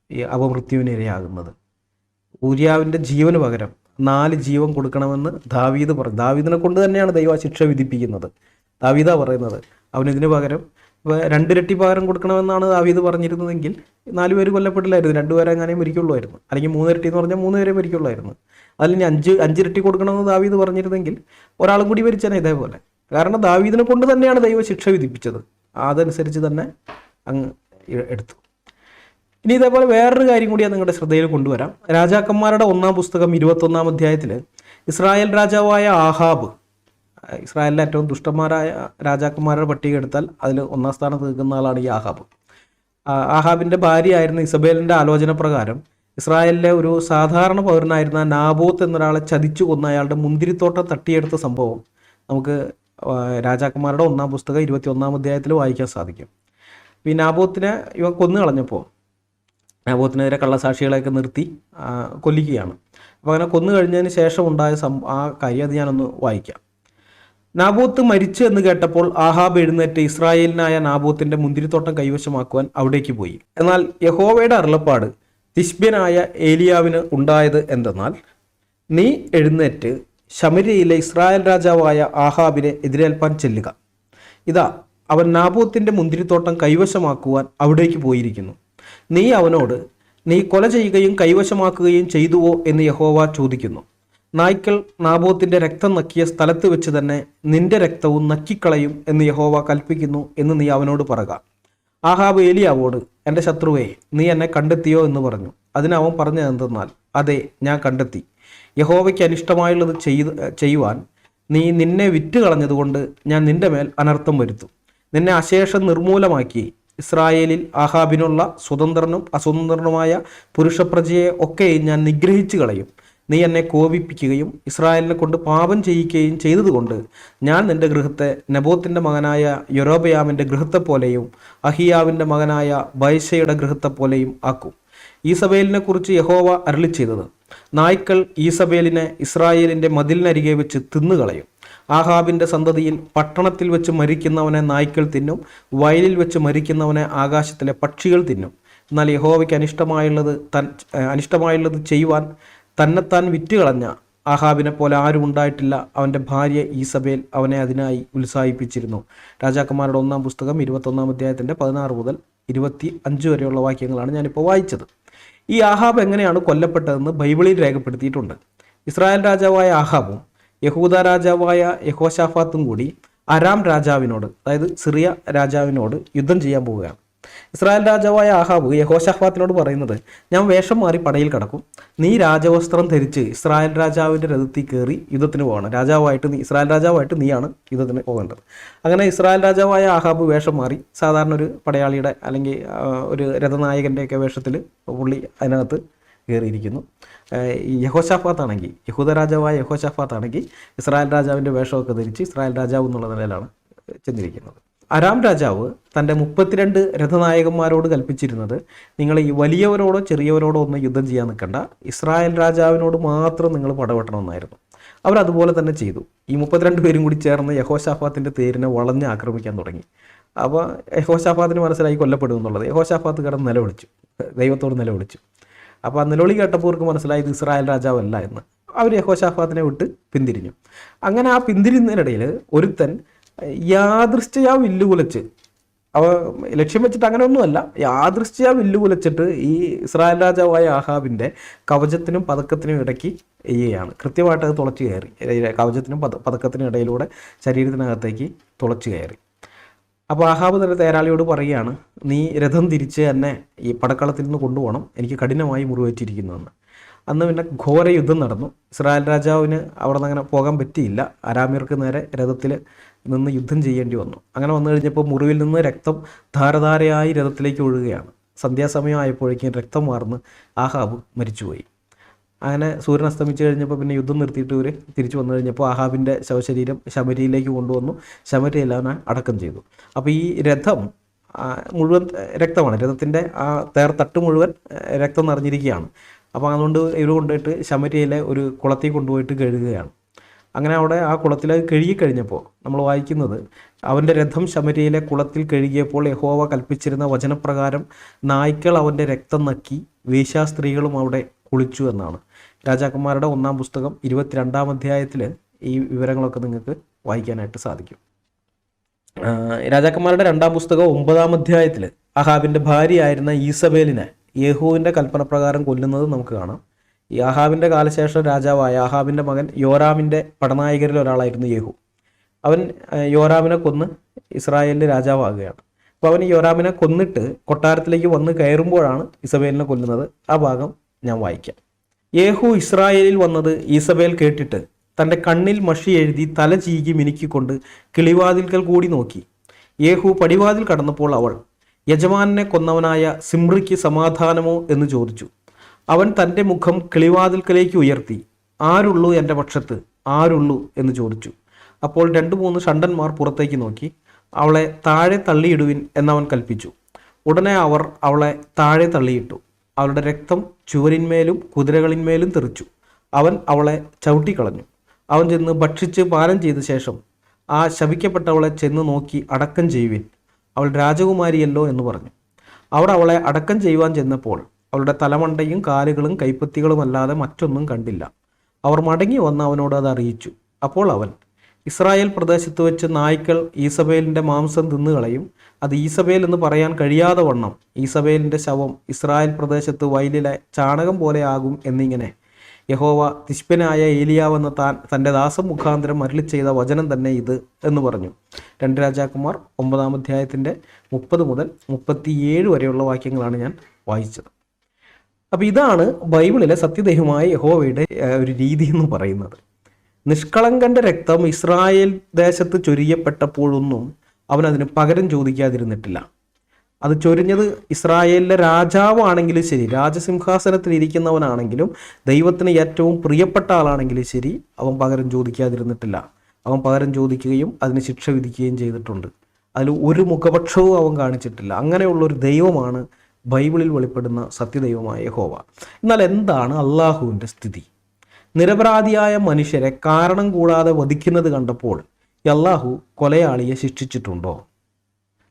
ഈ അപമൃത്യുവിന് ഇരയാകുന്നത്. ഊരിയാവിൻ്റെ ജീവന് പകരം 4 ജീവൻ കൊടുക്കണമെന്ന് ദാവീദ് പറഞ്ഞു. ദാവീദിനെ കൊണ്ട് തന്നെയാണ് ദൈവ ശിക്ഷ വിധിപ്പിക്കുന്നത്. ദാവീദാ പറയുന്നത്. അവനിതിന് പകരം 2 ഇരട്ടി പകരം കൊടുക്കണമെന്നാണ് ദാവീദ് പറഞ്ഞിരുന്നതെങ്കിൽ 4 പേര് കൊല്ലപ്പെട്ടില്ലായിരുന്നു, 2 പേരെ അങ്ങനെ മരിക്കുള്ളായിരുന്നു. അല്ലെങ്കിൽ 3 ഇരട്ടി എന്ന് പറഞ്ഞാൽ 3 പേരെ മരിക്കുള്ളായിരുന്നു. അല്ലെങ്കിൽ 5 ഇരട്ടി കൊടുക്കണമെന്ന് ദാവീദ് പറഞ്ഞിരുന്നെങ്കിൽ ഒരാളും കൂടി മരിച്ചേനെ ഇതേപോലെ. കാരണം ദാവീദിനെ കൊണ്ട് തന്നെയാണ് ദൈവ ശിക്ഷ വിധിപ്പിച്ചത്. അതനുസരിച്ച് തന്നെ അങ്ങ് എടുത്തു. ഇനി ഇതേപോലെ വേറൊരു കാര്യം കൂടി ഞാൻ നിങ്ങളുടെ ശ്രദ്ധയിൽ കൊണ്ടുവരാം. രാജാക്കന്മാരുടെ 1-ാം പുസ്തകം 21-ാം അധ്യായത്തിൽ ഇസ്രായേൽ രാജാവായ ആഹാബ്, ഇസ്രായേലിലെ ഏറ്റവും ദുഷ്ടന്മാരായ രാജാക്കന്മാരുടെ പട്ടിക എടുത്താൽ അതിൽ 1-ാം സ്ഥാനത്ത് നിൽക്കുന്ന ആളാണ് ഈ ആഹാബ്. ആഹാബിൻ്റെ ഭാര്യയായിരുന്ന ഇസബേലിൻ്റെ ആലോചന പ്രകാരം ഇസ്രായേലിലെ ഒരു സാധാരണ പൗരനായിരുന്ന നാബോത്ത് എന്നൊരാളെ ചതിച്ചു കൊന്ന അയാളുടെ മുന്തിരിത്തോട്ടം തട്ടിയെടുത്ത സംഭവം നമുക്ക് രാജാക്കന്മാരുടെ 1-ാം പുസ്തകം 21-ാം അധ്യായത്തിൽ വായിക്കാൻ സാധിക്കും. ഈ നാബോത്തിനെ ഇവൻ കൊന്നു കളഞ്ഞപ്പോൾ നാബോത്തിനെതിരെ കള്ളസാക്ഷികളെയൊക്കെ നിർത്തി കൊല്ലിക്കുകയാണ്. അപ്പോൾ അങ്ങനെ കൊന്നു കഴിഞ്ഞതിന് ശേഷം ഉണ്ടായ ആ കാര്യം അത് ഞാനൊന്ന് വായിക്കാം. നാബോത്ത് മരിച്ചു എന്ന് കേട്ടപ്പോൾ ആഹാബ് എഴുന്നേറ്റ് ഇസ്രായേലിനായ നാബോത്തിൻ്റെ മുന്തിരിത്തോട്ടം കൈവശമാക്കുവാൻ അവിടേക്ക് പോയി. എന്നാൽ യഹോവയുടെ അരുളപ്പാട് തിശ്ബ്യനായ ഏലിയാവിന് ഉണ്ടായത് എന്തെന്നാൽ, നീ എഴുന്നേറ്റ് ശമര്യയിലെ ഇസ്രായേൽ രാജാവായ ആഹാബിനെ എതിരേൽപ്പാൻ ചെല്ലുക. ഇതാ, അവൻ നാബോത്തിൻ്റെ മുന്തിരിത്തോട്ടം കൈവശമാക്കുവാൻ അവിടേക്ക് പോയിരിക്കുന്നു. നീ അവനോട്, നീ കൊല ചെയ്യുകയും കൈവശമാക്കുകയും ചെയ്തുവോ എന്ന് യഹോവ ചോദിക്കുന്നു. നായ്ക്കൾ നാബോത്തിൻ്റെ രക്തം നക്കിയ സ്ഥലത്ത് വെച്ച് തന്നെ നിന്റെ രക്തവും നക്കിക്കളയും എന്ന് യഹോവ കൽപ്പിക്കുന്നു എന്ന് നീ അവനോട് പറക. ആഹാബ് ഏലിയാവോട്, എൻ്റെ ശത്രുവേ, നീ എന്നെ കണ്ടെത്തിയോ എന്ന് പറഞ്ഞു. അതിന് അവൻ പറഞ്ഞതെന്തെന്നാൽ, അതെ, ഞാൻ കണ്ടെത്തി. യഹോവയ്ക്ക് അനിഷ്ടമായുള്ളത് ചെയ്യുവാൻ നീ നിന്നെ വിറ്റ് കളഞ്ഞതുകൊണ്ട് ഞാൻ നിന്റെ മേൽ അനർത്ഥം വരുത്തും. നിന്നെ അശേഷം നിർമൂലമാക്കി ഇസ്രായേലിൽ ആഹാബിനുള്ള സ്വതന്ത്രനും അസ്വതന്ത്രനുമായ പുരുഷപ്രജയെ ഒക്കെയും ഞാൻ നിഗ്രഹിച്ചു കളയും. നീ എന്നെ കോപിപ്പിക്കുകയും ഇസ്രായേലിനെ കൊണ്ട് പാപം ചെയ്യിക്കുകയും ചെയ്തതുകൊണ്ട് ഞാൻ നിന്റെ ഗൃഹത്തെ നെബോത്തിൻ്റെ മകനായ യൊരോബയാമിൻ്റെ ഗൃഹത്തെപ്പോലെയും അഹിയാവിൻ്റെ മകനായ ബയശയുടെ ഗൃഹത്തെപ്പോലെയും ആക്കും. ഈസബേലിനെ കുറിച്ച് യഹോവ അരുളി ചെയ്തത്, നായ്ക്കൾ ഈസബേലിനെ ഇസ്രായേലിൻ്റെ മതിലിനരികെ വെച്ച് തിന്നുകളയും. ആഹാബിൻ്റെ സന്തതിയിൽ പട്ടണത്തിൽ വെച്ച് മരിക്കുന്നവനെ നായ്ക്കൾ തിന്നും, വയലിൽ വെച്ച് മരിക്കുന്നവനെ ആകാശത്തിലെ പക്ഷികൾ തിന്നും. എന്നാൽ യഹോവയ്ക്ക് അനിഷ്ടമായുള്ളത് ചെയ്യുവാൻ തന്നെത്താൻ വിറ്റുകളഞ്ഞ ആഹാബിനെ പോലെ ആരും ഉണ്ടായിട്ടില്ല. അവൻ്റെ ഭാര്യ ഈസബേൽ അവനെ അതിനായി ഉത്സാഹിപ്പിച്ചിരുന്നു. രാജാക്കന്മാരുടെ 1-ാം പുസ്തകം 21-ാം അധ്യായത്തിൻ്റെ 16 മുതൽ 25 വരെയുള്ള വാക്യങ്ങളാണ് ഞാനിപ്പോൾ വായിച്ചത്. ഈ ആഹാബ് എങ്ങനെയാണ് കൊല്ലപ്പെട്ടതെന്ന് ബൈബിളിൽ രേഖപ്പെടുത്തിയിട്ടുണ്ട്. ഇസ്രായേൽ രാജാവായ ആഹാബും യഹൂദ രാജാവായ യഹോശാഫാത്തും കൂടി അരാം രാജാവിനോട്, അതായത് സിറിയ രാജാവിനോട് യുദ്ധം ചെയ്യാൻ പോവുകയാണ്. ഇസ്രായേൽ രാജാവായ ആഹാബ് യഹോശാഫാത്തിനോട് പറയുന്നത്, ഞാൻ വേഷം മാറി പടയിൽ കടക്കും, നീ രാജവസ്ത്രം ധരിച്ച് ഇസ്രായേൽ രാജാവിൻ്റെ രഥത്തിൽ കയറി യുദ്ധത്തിന് പോകണം. ഇസ്രായേൽ രാജാവായിട്ട് നീയാണ് യുദ്ധത്തിന് പോകേണ്ടത്. അങ്ങനെ ഇസ്രായേൽ രാജാവായ ആഹാബ് വേഷം മാറി സാധാരണ ഒരു പടയാളിയുടെ അല്ലെങ്കിൽ ഒരു രഥനായകൻ്റെയൊക്കെ വേഷത്തിൽ പുള്ളി അതിനകത്ത് കയറിയിരിക്കുന്നു. യഹോശാഫാത്താണെങ്കിൽ, യഹൂദ രാജാവായ യഹോശാഫാത്താണെങ്കിൽ ഇസ്രായേൽ രാജാവിൻ്റെ വേഷമൊക്കെ ധരിച്ച് ഇസ്രായേൽ രാജാവ് എന്നുള്ള നിലയിലാണ് ചെന്നിരിക്കുന്നത്. അരാം രാജാവ് തൻ്റെ 32 രഥനായകന്മാരോട് കൽപ്പിച്ചിരുന്നത്, നിങ്ങൾ ഈ വലിയവരോടോ ചെറിയവരോടോ ഒന്നും യുദ്ധം ചെയ്യാൻ നിൽക്കണ്ട, ഇസ്രായേൽ രാജാവിനോട് മാത്രം നിങ്ങൾ പടവെട്ടണമെന്നായിരുന്നു. അവരതുപോലെ തന്നെ ചെയ്തു. ഈ 32 പേരും കൂടി ചേർന്ന് യഹോശാഫാത്തിൻ്റെ തേരിനെ വളഞ്ഞ് ആക്രമിക്കാൻ തുടങ്ങി. അപ്പോൾ യഹോശാഫാത്തിന് മനസ്സിലായി കൊല്ലപ്പെടും എന്നുള്ളത്. യഹോശാഫാത്ത് കിടന്ന് നിലവിളിച്ചു, ദൈവത്തോട് നിലവിളിച്ചു. അപ്പോൾ ആ നിലവിളി കേട്ടപ്പോൾ അവർക്ക് മനസ്സിലായി ഇത് ഇസ്രായേൽ രാജാവല്ല എന്ന്. അവർ യഹോശാഫാത്തിനെ വിട്ട് പിന്തിരിഞ്ഞു. അങ്ങനെ ആ പിന്തിരിഞ്ഞതിനിടയിൽ ഒരുത്തൻ യാദൃശ്ചയാ വില്ലുകുലച്ച്, അവ ലക്ഷ്യം വെച്ചിട്ട് അങ്ങനെയൊന്നുമല്ല, യാദൃശ്ചയാ വില്ലുകുലച്ചിട്ട് ഈ ഇസ്രായേൽ രാജാവായ ആഹാബിൻ്റെ കവചത്തിനും പതക്കത്തിനും ഇടയ്ക്ക് ചെയ്യുകയാണ്. കൃത്യമായിട്ട് അത് തുളച്ചു കയറി, കവചത്തിനും പതക്കത്തിനും ഇടയിലൂടെ ശരീരത്തിനകത്തേക്ക് തുളച്ചു കയറി. അപ്പോൾ ആഹാബ് തന്നെ തേരാളിയോട് പറയുകയാണ്, നീ രഥം തിരിച്ച് തന്നെ ഈ പടക്കളത്തിൽ നിന്ന് കൊണ്ടുപോകണം, എനിക്ക് കഠിനമായി മുറിവേറ്റിരിക്കുന്നുവെന്ന്. അന്ന് പിന്നെ ഘോര യുദ്ധം നടന്നു. ഇസ്രായേൽ രാജാവിന് അവിടെ നിന്ന് അങ്ങനെ പോകാൻ പറ്റിയില്ല. അരാമ്യർക്ക് നേരെ രഥത്തിൽ നിന്ന് യുദ്ധം ചെയ്യേണ്ടി വന്നു. അങ്ങനെ വന്നു കഴിഞ്ഞപ്പോൾ മുറിവിൽ നിന്ന് രക്തം ധാരധാരയായി രഥത്തിലേക്ക് ഒഴുകുകയാണ്. സന്ധ്യാസമയം ആയപ്പോഴേക്കും രക്തം വാർന്ന് ആഹാബ് മരിച്ചുപോയി. അങ്ങനെ സൂര്യൻ അസ്തമിച്ച് കഴിഞ്ഞപ്പോൾ പിന്നെ യുദ്ധം നിർത്തിയിട്ട് ഇവർ തിരിച്ചു വന്നു കഴിഞ്ഞപ്പോൾ ആഹാബിൻ്റെ ശവശരീരം ശമരിയിലേക്ക് കൊണ്ടുവന്നു. ശമരിയിൽ അവനെ അടക്കം ചെയ്തു. അപ്പോൾ ഈ രഥം മുഴുവൻ രക്തമാണ്, രഥത്തിൻ്റെ ആ തട്ട് മുഴുവൻ രക്തം നിറഞ്ഞിരിക്കുകയാണ്. അപ്പോൾ അതുകൊണ്ട് ഇവർ കൊണ്ടുപോയിട്ട് ശമരിയിലെ ഒരു കുളത്തിൽ കൊണ്ടുപോയിട്ട് കഴുകുകയാണ്. അങ്ങനെ അവിടെ ആ കുളത്തിൽ കഴുകിക്കഴിഞ്ഞപ്പോൾ നമ്മൾ വായിക്കുന്നത്, അവൻ്റെ രഥം ശമരിയിലെ കുളത്തിൽ കഴുകിയപ്പോൾ യഹോവ കൽപ്പിച്ചിരുന്ന വചനപ്രകാരം നായ്ക്കൾ അവൻ്റെ രക്തം നക്കി, വേശ്യാസ്ത്രീകളും അവിടെ കുളിച്ചു എന്നാണ്. രാജാക്കന്മാരുടെ 1-ാം പുസ്തകം 22-ാം അധ്യായത്തിൽ ഈ വിവരങ്ങളൊക്കെ നിങ്ങൾക്ക് വായിക്കാനായിട്ട് സാധിക്കും. രാജാക്കന്മാരുടെ 2-ാം പുസ്തകം 9-ാം അധ്യായത്തിൽ അഹാബിൻ്റെ ഭാര്യയായിരുന്ന ഈസബേലിനെ യേഹൂവിൻ്റെ കൽപ്പനപ്രകാരം കൊല്ലുന്നത് നമുക്ക് കാണാം. ഈ ആഹാബിൻ്റെ കാലശേഷം രാജാവായ ആഹാബിൻ്റെ മകൻ യോരാമിൻ്റെ പടനായകരിൽ ഒരാളായിരുന്നു യേഹൂ. അവൻ യോരാമിനെ കൊന്ന് ഇസ്രായേലിൽ രാജാവാകുകയാണ്. അപ്പോൾ അവൻ യോരാമിനെ കൊന്നിട്ട് കൊട്ടാരത്തിലേക്ക് വന്ന് കയറുമ്പോഴാണ് ഇസബേലിനെ കൊല്ലുന്നത്. ആ ഭാഗം ഞാൻ വായിക്കാം. യേഹൂ ഇസ്രായേലിൽ വന്നത് ഈസബേൽ കേട്ടിട്ട് തൻ്റെ കണ്ണിൽ മഷി എഴുതി തല ചീകി മിനുക്കിക്കൊണ്ട് കിളിവാതിൽക്കൽ കൂടി നോക്കി. യേഹൂ പടിവാതിൽ കടന്നപ്പോൾ അവൾ, യജമാനെ കൊന്നവനായ സിമ്രിക്ക് സമാധാനമോ എന്ന് ചോദിച്ചു. അവൻ തൻ്റെ മുഖം കിളിവാതിൽക്കലേക്ക് ഉയർത്തി, ആരുള്ളൂ എൻ്റെ പക്ഷത്ത്, ആരുള്ളൂ എന്ന് ചോദിച്ചു. അപ്പോൾ 2-3 ഷണ്ടന്മാർ പുറത്തേക്ക് നോക്കി, അവളെ താഴെ തള്ളിയിടുവിൻ എന്നവൻ കൽപ്പിച്ചു. ഉടനെ അവർ അവളെ താഴെ തള്ളിയിട്ടു. അവളുടെ രക്തം ചുവരിന്മേലും കുതിരകളിന്മേലും തെറിച്ചു. അവൻ അവളെ ചവിട്ടിക്കളഞ്ഞു. അവൻ ചെന്ന് ഭക്ഷിച്ച് പാനം ചെയ്ത ശേഷം ആ ശപിക്കപ്പെട്ടവളെ ചെന്ന് നോക്കി അടക്കം ചെയ്യുവിൻ, അവൾ രാജകുമാരിയല്ലോ എന്ന് പറഞ്ഞു. അവർ അവളെ അടക്കം ചെയ്യുവാൻ ചെന്നപ്പോൾ അവളുടെ തലമണ്ടയും കാലുകളും കൈപ്പത്തികളും അല്ലാതെ മറ്റൊന്നും കണ്ടില്ല. അവർ മടങ്ങി വന്ന് അവനോട് അത് അറിയിച്ചു. അപ്പോൾ അവൻ, ഇസ്രായേൽ പ്രദേശത്ത് വെച്ച് നായ്ക്കൾ ഈസബേലിൻ്റെ മാംസം തിന്നുകളയും, അത് ഈസബേൽ എന്ന് പറയാൻ കഴിയാതെ വണ്ണം ഈസബേലിൻ്റെ ശവം ഇസ്രായേൽ പ്രദേശത്ത് വയലിലെ ചാണകം പോലെ ആകും എന്നിങ്ങനെ യഹോവ തിശ്ബനായ ഏലിയാവെന്ന തൻ്റെ ദാസം മുഖാന്തരം അരുളി ചെയ്ത വചനം തന്നെ ഇത് എന്ന് പറഞ്ഞു. 2 രാജാക്കന്മാർ 9-ാം അധ്യായത്തിൻ്റെ 30 മുതൽ 37 വരെയുള്ള വാക്യങ്ങളാണ് ഞാൻ വായിച്ചത്. അപ്പോൾ ഇതാണ് ബൈബിളിലെ സത്യദൈവമായ യഹോവയുടെ ഒരു രീതി എന്ന് പറയുന്നത്. നിഷ്കളങ്കൻ്റെ രക്തം ഇസ്രായേൽ ദേശത്ത് ചൊരിയപ്പെട്ടപ്പോഴൊന്നും അവൻ അതിന് പകരം ചോദിക്കാതിരുന്നിട്ടില്ല. അത് ചൊരിഞ്ഞത് ഇസ്രായേലിലെ രാജാവാണെങ്കിലും ശരി, രാജസിംഹാസനത്തിൽ ഇരിക്കുന്നവനാണെങ്കിലും ദൈവത്തിന് ഏറ്റവും പ്രിയപ്പെട്ട ആളാണെങ്കിലും ശരി, അവൻ പകരം ചോദിക്കാതിരുന്നിട്ടില്ല. അവൻ പകരം ചോദിക്കുകയും അതിന് ശിക്ഷ വിധിക്കുകയും ചെയ്തിട്ടുണ്ട്. അതിൽ ഒരു മുഖപക്ഷവും അവൻ കാണിച്ചിട്ടില്ല. അങ്ങനെയുള്ളൊരു ദൈവമാണ് ബൈബിളിൽ വെളിപ്പെടുന്ന സത്യദൈവമായ യഹോവ. എന്നാൽ എന്താണ് അള്ളാഹുവിൻ്റെ സ്ഥിതി? നിരപരാധിയായ മനുഷ്യരെ കാരണം കൂടാതെ വധിക്കുന്നത് കണ്ടപ്പോൾ അള്ളാഹു കൊലയാളിയെ ശിക്ഷിച്ചിട്ടുണ്ടോ?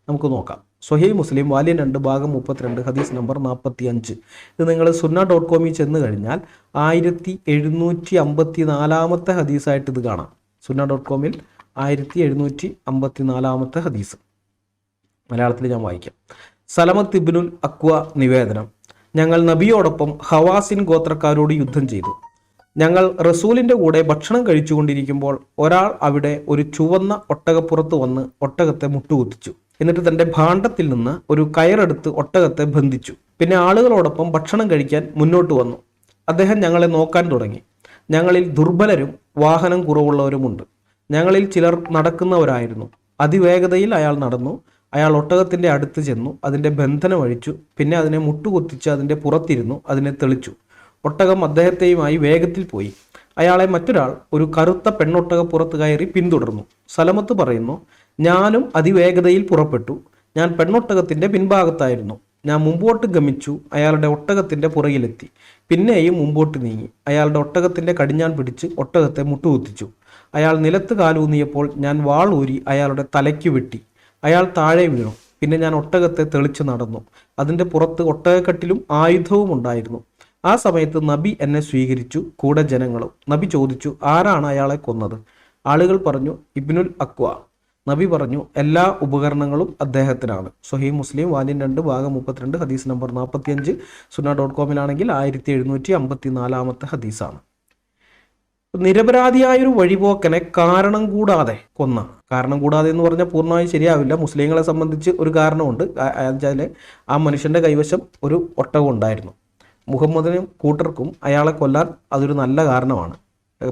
നമുക്ക് നോക്കാം. സ്വഹീഹ് മുസ്ലിം വാല്യം 2 ഭാഗം 32 ഹദീസ് നമ്പർ 45. ഇത് നിങ്ങൾ sunna.com ചെന്ന് കഴിഞ്ഞാൽ 1754 ഹദീസായിട്ട് ഇത് കാണാം. sunna.com 1754 ഹദീസ്. മലയാളത്തിൽ ഞാൻ വായിക്കാം. സലമത്ത് ഇബ്നുൽ അക്വ നിവേദനം: ഞങ്ങൾ നബിയോടൊപ്പം ഹവാസിൻ ഗോത്രക്കാരോട് യുദ്ധം ചെയ്തു. ഞങ്ങൾ റസൂലിൻ്റെ കൂടെ ഭക്ഷണം കഴിച്ചുകൊണ്ടിരിക്കുമ്പോൾ ഒരാൾ അവിടെ ഒരു ചുവന്ന ഒട്ടകപ്പുറത്ത് വന്ന് ഒട്ടകത്തെ മുട്ടുകുത്തിച്ചു. എന്നിട്ട് തൻ്റെ ഭാണ്ഡത്തിൽ നിന്ന് ഒരു കയറെടുത്ത് ഒട്ടകത്തെ ബന്ധിച്ചു. പിന്നെ ആളുകളോടൊപ്പം ഭക്ഷണം കഴിക്കാൻ മുന്നോട്ട് വന്നു. അദ്ദേഹം ഞങ്ങളെ നോക്കാൻ തുടങ്ങി. ഞങ്ങളിൽ ദുർബലരും വാഹനം കുറവുള്ളവരുമുണ്ട്. ഞങ്ങളിൽ ചിലർ നടക്കുന്നവരായിരുന്നു. അതിവേഗതയിൽ അയാൾ നടന്നു. അയാൾ ഒട്ടകത്തിൻ്റെ അടുത്ത് ചെന്നു, അതിൻ്റെ ബന്ധനം അഴിച്ചു. പിന്നെ അതിനെ മുട്ടുകുത്തിച്ച് അതിൻ്റെ പുറത്തിരുന്നു, അതിനെ തെളിച്ചു. ഒട്ടകം അദ്ദേഹത്തെയുമായി വേഗത്തിൽ പോയി. അയാളെ മറ്റൊരാൾ ഒരു കറുത്ത പെണ്ണൊട്ടകപ്പുറത്ത് കയറി പിന്തുടർന്നു. സലമത്ത് പറയുന്നു, ഞാനും അതിവേഗതയിൽ പുറപ്പെട്ടു. ഞാൻ പെണ്ണൊട്ടകത്തിൻ്റെ പിൻഭാഗത്തായിരുന്നു. ഞാൻ മുമ്പോട്ട് ഗമിച്ചു. അയാളുടെ ഒട്ടകത്തിൻ്റെ പുറകിലെത്തി. പിന്നെയും മുമ്പോട്ട് നീങ്ങി. അയാളുടെ ഒട്ടകത്തിൻ്റെ കടിഞ്ഞാൻ പിടിച്ച് ഒട്ടകത്തെ മുട്ടുകുത്തിച്ചു. അയാൾ നിലത്ത് കാലൂന്നിയപ്പോൾ ഞാൻ വാൾ ഊരി അയാളുടെ തലയ്ക്ക് വെട്ടി. അയാൾ താഴെ വീണു. പിന്നെ ഞാൻ ഒട്ടകത്തെ തെളിച്ചു നടന്നു. അതിൻ്റെ പുറത്ത് ഒട്ടകക്കട്ടിലും ആയുധവും ഉണ്ടായിരുന്നു. ആ സമയത്ത് നബി എന്നെ സ്വീകരിച്ചു, കൂടെ ജനങ്ങളും. നബി ചോദിച്ചു, ആരാണ് അയാളെ കൊന്നത്? ആളുകൾ പറഞ്ഞു, ഇബ്നുൽ അക്വ. നബി പറഞ്ഞു, എല്ലാ ഉപകരണങ്ങളും അദ്ദേഹത്തിനാണ്. സ്വഹീഹ് മുസ്ലിം വാല്യം 2 ഭാഗം 32 ഹദീസ് നമ്പർ 45. സുന്ന.കോമിലാണെങ്കിൽ 1754 ഹദീസാണ്. നിരപരാധിയായൊരു വഴിപോക്കനെ കാരണം കൂടാതെ കൊന്ന. കാരണം കൂടാതെ എന്ന് പറഞ്ഞാൽ പൂർണ്ണമായും ശരിയാവില്ല. മുസ്ലിങ്ങളെ സംബന്ധിച്ച് ഒരു കാരണമുണ്ട്. വെച്ചാൽ ആ മനുഷ്യൻ്റെ കൈവശം ഒരു ഒട്ടകം ഉണ്ടായിരുന്നു. മുഹമ്മദിനും കൂട്ടർക്കും അയാളെ കൊല്ലാൻ അതൊരു നല്ല കാരണമാണ്.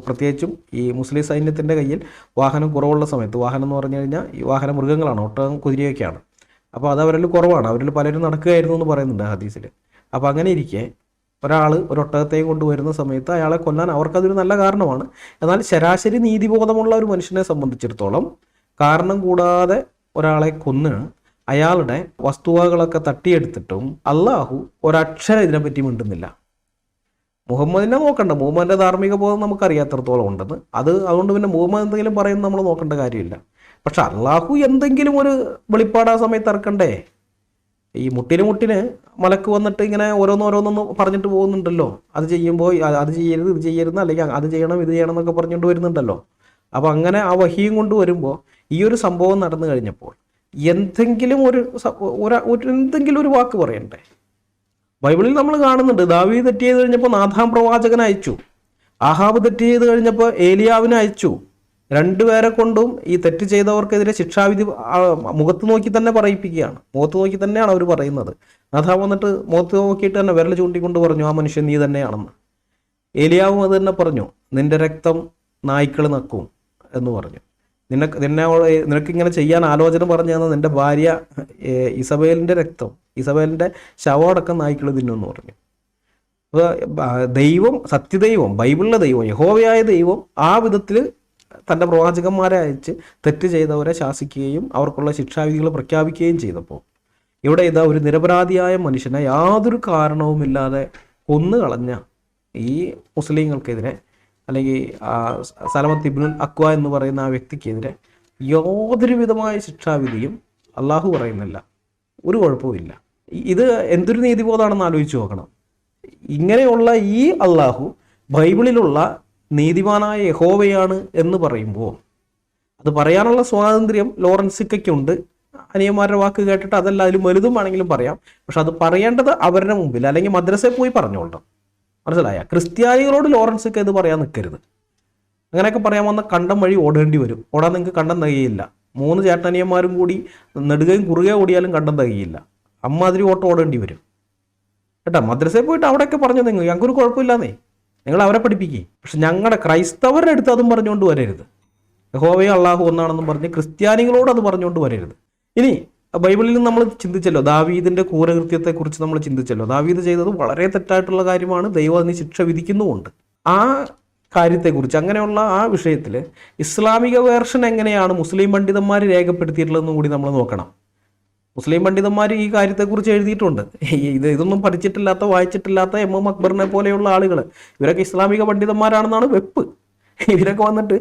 പ്രത്യേകിച്ചും ഈ മുസ്ലിം സൈന്യത്തിൻ്റെ കയ്യിൽ വാഹനം കുറവുള്ള സമയത്ത്, വാഹനം എന്ന് പറഞ്ഞു കഴിഞ്ഞാൽ ഈ വാഹന മൃഗങ്ങളാണ്, ഒട്ടകം കുതിരയൊക്കെയാണ്. അപ്പോൾ അത് അവരിൽ കുറവാണ്. അവരിൽ പലരും നടക്കുകയായിരുന്നു എന്ന് പറയുന്നുണ്ട് ഹദീസിൽ. അപ്പോൾ അങ്ങനെ ഇരിക്കെ ഒരാൾ ഒരു ഒട്ടകത്തെയും കൊണ്ടുവരുന്ന സമയത്ത് അയാളെ കൊല്ലാൻ അവർക്കതൊരു നല്ല കാരണമാണ്. എന്നാൽ ശരാശരി നീതിബോധമുള്ള ഒരു മനുഷ്യനെ സംബന്ധിച്ചിടത്തോളം കാരണം കൂടാതെ ഒരാളെ കൊന്ന് അയാളുടെ വസ്തുവകളൊക്കെ തട്ടിയെടുത്തിട്ടും അള്ളാഹു ഒരക്ഷരം ഇതിനെപ്പറ്റി മിണ്ടുന്നില്ല. മുഹമ്മദിനെ നോക്കണ്ട. മുഹമ്മദിൻ്റെ ധാർമ്മിക ബോധം നമുക്കറിയാത്രത്തോളം ഉണ്ടെന്ന്. അതുകൊണ്ട് പിന്നെ മുഹമ്മദ് എന്തെങ്കിലും പറയുന്നത് നമ്മൾ നോക്കേണ്ട കാര്യമില്ല. പക്ഷെ അള്ളാഹു എന്തെങ്കിലും ഒരു വെളിപ്പാട് ആ സമയത്ത് ഇറക്കണ്ടേ? ഈ മുട്ടിന് മലക്ക് വന്നിട്ട് ഇങ്ങനെ ഓരോന്നോരോന്നൊന്ന് പറഞ്ഞിട്ട് പോകുന്നുണ്ടല്ലോ. അത് ചെയ്യുമ്പോൾ അത് ചെയ്യരുത്, ഇത് ചെയ്യരുത്, അല്ലെങ്കിൽ അത് ചെയ്യണം, ഇത് ചെയ്യണം എന്നൊക്കെ പറഞ്ഞുകൊണ്ട് വരുന്നുണ്ടല്ലോ. അപ്പോൾ അങ്ങനെ ആ വഹിയും കൊണ്ട് വരുമ്പോൾ ഈ ഒരു സംഭവം നടന്നു കഴിഞ്ഞപ്പോൾ എന്തെങ്കിലും എന്തെങ്കിലും ഒരു വാക്ക് പറയണ്ടേ? ബൈബിളിൽ നമ്മൾ കാണുന്നുണ്ട്, ദാവീദ് തെറ്റ് ചെയ്ത് കഴിഞ്ഞപ്പോൾ നാഥാം പ്രവാചകനെ അയച്ചു. ആഹാബ് തെറ്റ് ചെയ്ത് കഴിഞ്ഞപ്പോൾ ഏലിയാവിനെ അയച്ചു. രണ്ടുപേരെ കൊണ്ടും ഈ തെറ്റ് ചെയ്തവർക്കെതിരെ ശിക്ഷാവിധി മുഖത്ത് നോക്കി തന്നെ പറയിപ്പിക്കുകയാണ്. മുഖത്ത് നോക്കി തന്നെയാണ് അവർ പറയുന്നത്. നാഥാം വന്നിട്ട് മുഖത്ത് നോക്കിയിട്ട് തന്നെ വിരൽ ചൂണ്ടിക്കൊണ്ട് പറഞ്ഞു, ആ മനുഷ്യൻ നീ തന്നെയാണെന്ന്. ഏലിയാവും അത് തന്നെ പറഞ്ഞു, നിന്റെ രക്തം നായ്ക്കൾ നക്കും എന്ന് പറഞ്ഞു. നിനക്കിങ്ങനെ ചെയ്യാൻ ആലോചന പറഞ്ഞു തന്ന നിന്റെ ഭാര്യ ഇസബേലിൻ്റെ രക്തം, ഇസബേലിൻ്റെ ശവമടക്കം നായ്ക്കൾ തിന്നുമെന്ന് പറഞ്ഞു. അപ്പോൾ ദൈവം, സത്യദൈവം, ബൈബിളിലെ ദൈവം, യഹോവയായ ദൈവം ആ വിധത്തിൽ തൻ്റെ പ്രവാചകന്മാരെ അയച്ച് തെറ്റ് ചെയ്തവരെ ശാസിക്കുകയും അവർക്കുള്ള ശിക്ഷാവിധികൾ പ്രഖ്യാപിക്കുകയും ചെയ്തപ്പോൾ ഇവിടെ ഇതാ ഒരു നിരപരാധിയായ മനുഷ്യനെ യാതൊരു കാരണവുമില്ലാതെ കൊന്നുകളഞ്ഞ ഈ മുസ്ലിങ്ങൾക്കെതിരെ, അല്ലെങ്കിൽ സലമത്ത് ഇബ്നുൽ അക്വ എന്ന് പറയുന്ന ആ വ്യക്തിക്കെതിരെ യാതൊരു വിധമായ ശിക്ഷാവിധിയും അള്ളാഹു പറയുന്നില്ല. ഒരു കുഴപ്പമില്ല. ഇത് എന്തൊരു നീതിബോധമാണെന്ന് ആലോചിച്ച് നോക്കണം. ഇങ്ങനെയുള്ള ഈ അള്ളാഹു ബൈബിളിലുള്ള നീതിമാനായ യഹോവയാണ് എന്ന് പറയുമ്പോൾ അത് പറയാനുള്ള സ്വാതന്ത്ര്യം ലോറൻസിക്കുണ്ട്. അനിയന്മാരുടെ വാക്ക് കേട്ടിട്ട് അതല്ല അതിൽ വലുതും ആണെങ്കിലും പറയാം. പക്ഷെ അത് പറയേണ്ടത് അവരുടെ മുമ്പിൽ, അല്ലെങ്കിൽ മദ്രസയിൽ പോയി പറഞ്ഞോളണം. മനസ്സിലായ? ക്രിസ്ത്യാനികളോട് ലോറൻസിക്ക് ഇത് പറയാൻ നിൽക്കരുത്. അങ്ങനെയൊക്കെ പറയാൻ വന്ന കണ്ടം വഴി ഓടേണ്ടി വരും. ഓടാൻ നിങ്ങൾക്ക് കണ്ടം തികയില്ല. 3 ചേട്ടനിയന്മാരും കൂടി നെടുകയും കുറുകെ ഓടിയാലും കണ്ടം തികയില്ല. അമ്മാതിരി ഓട്ടം ഓടേണ്ടി വരും കേട്ടോ. മദ്രസയിൽ പോയിട്ട് അവിടെയൊക്കെ പറഞ്ഞു, ഞങ്ങൾക്കൊരു കുഴപ്പമില്ലാന്നേ, നിങ്ങൾ അവരെ പഠിപ്പിക്കുക. പക്ഷെ ഞങ്ങളുടെ ക്രൈസ്തവരുടെ അടുത്ത് അതും പറഞ്ഞുകൊണ്ട് വരരുത്. യഹോവയെ അള്ളാഹു ഒന്നാണെന്നും പറഞ്ഞ് ക്രിസ്ത്യാനികളോട് അത് പറഞ്ഞുകൊണ്ട് വരരുത്. ഇനി ബൈബിളിൽ നമ്മൾ ചിന്തിച്ചല്ലോ, ദാവീദിന്റെ ക്രൂരകൃത്യത്തെക്കുറിച്ച് നമ്മൾ ചിന്തിച്ചല്ലോ. ദാവീദ് ചെയ്തത് വളരെ തെറ്റായിട്ടുള്ള കാര്യമാണ്. ദൈവം അതിന് ശിക്ഷ വിധിക്കുന്നുമുണ്ട്. ആ കാര്യത്തെക്കുറിച്ച്, അങ്ങനെയുള്ള ആ വിഷയത്തിൽ ഇസ്ലാമിക വേർഷൻ എങ്ങനെയാണ് മുസ്ലിം പണ്ഡിതന്മാർ രേഖപ്പെടുത്തിയിട്ടുള്ളതെന്നും കൂടി നമ്മൾ നോക്കണം. മുസ്ലിം പണ്ഡിതന്മാർ ഈ കാര്യത്തെക്കുറിച്ച് എഴുതിയിട്ടുണ്ട്. ഇതൊന്നും പഠിച്ചിട്ടില്ലാത്ത, വായിച്ചിട്ടില്ലാത്ത എം അക്ബറിനെ പോലെയുള്ള ആളുകൾ, ഇവരൊക്കെ ഇസ്ലാമിക പണ്ഡിതന്മാരാണെന്നാണ് വെപ്പ്. ഇവരൊക്കെ വന്നിട്ട്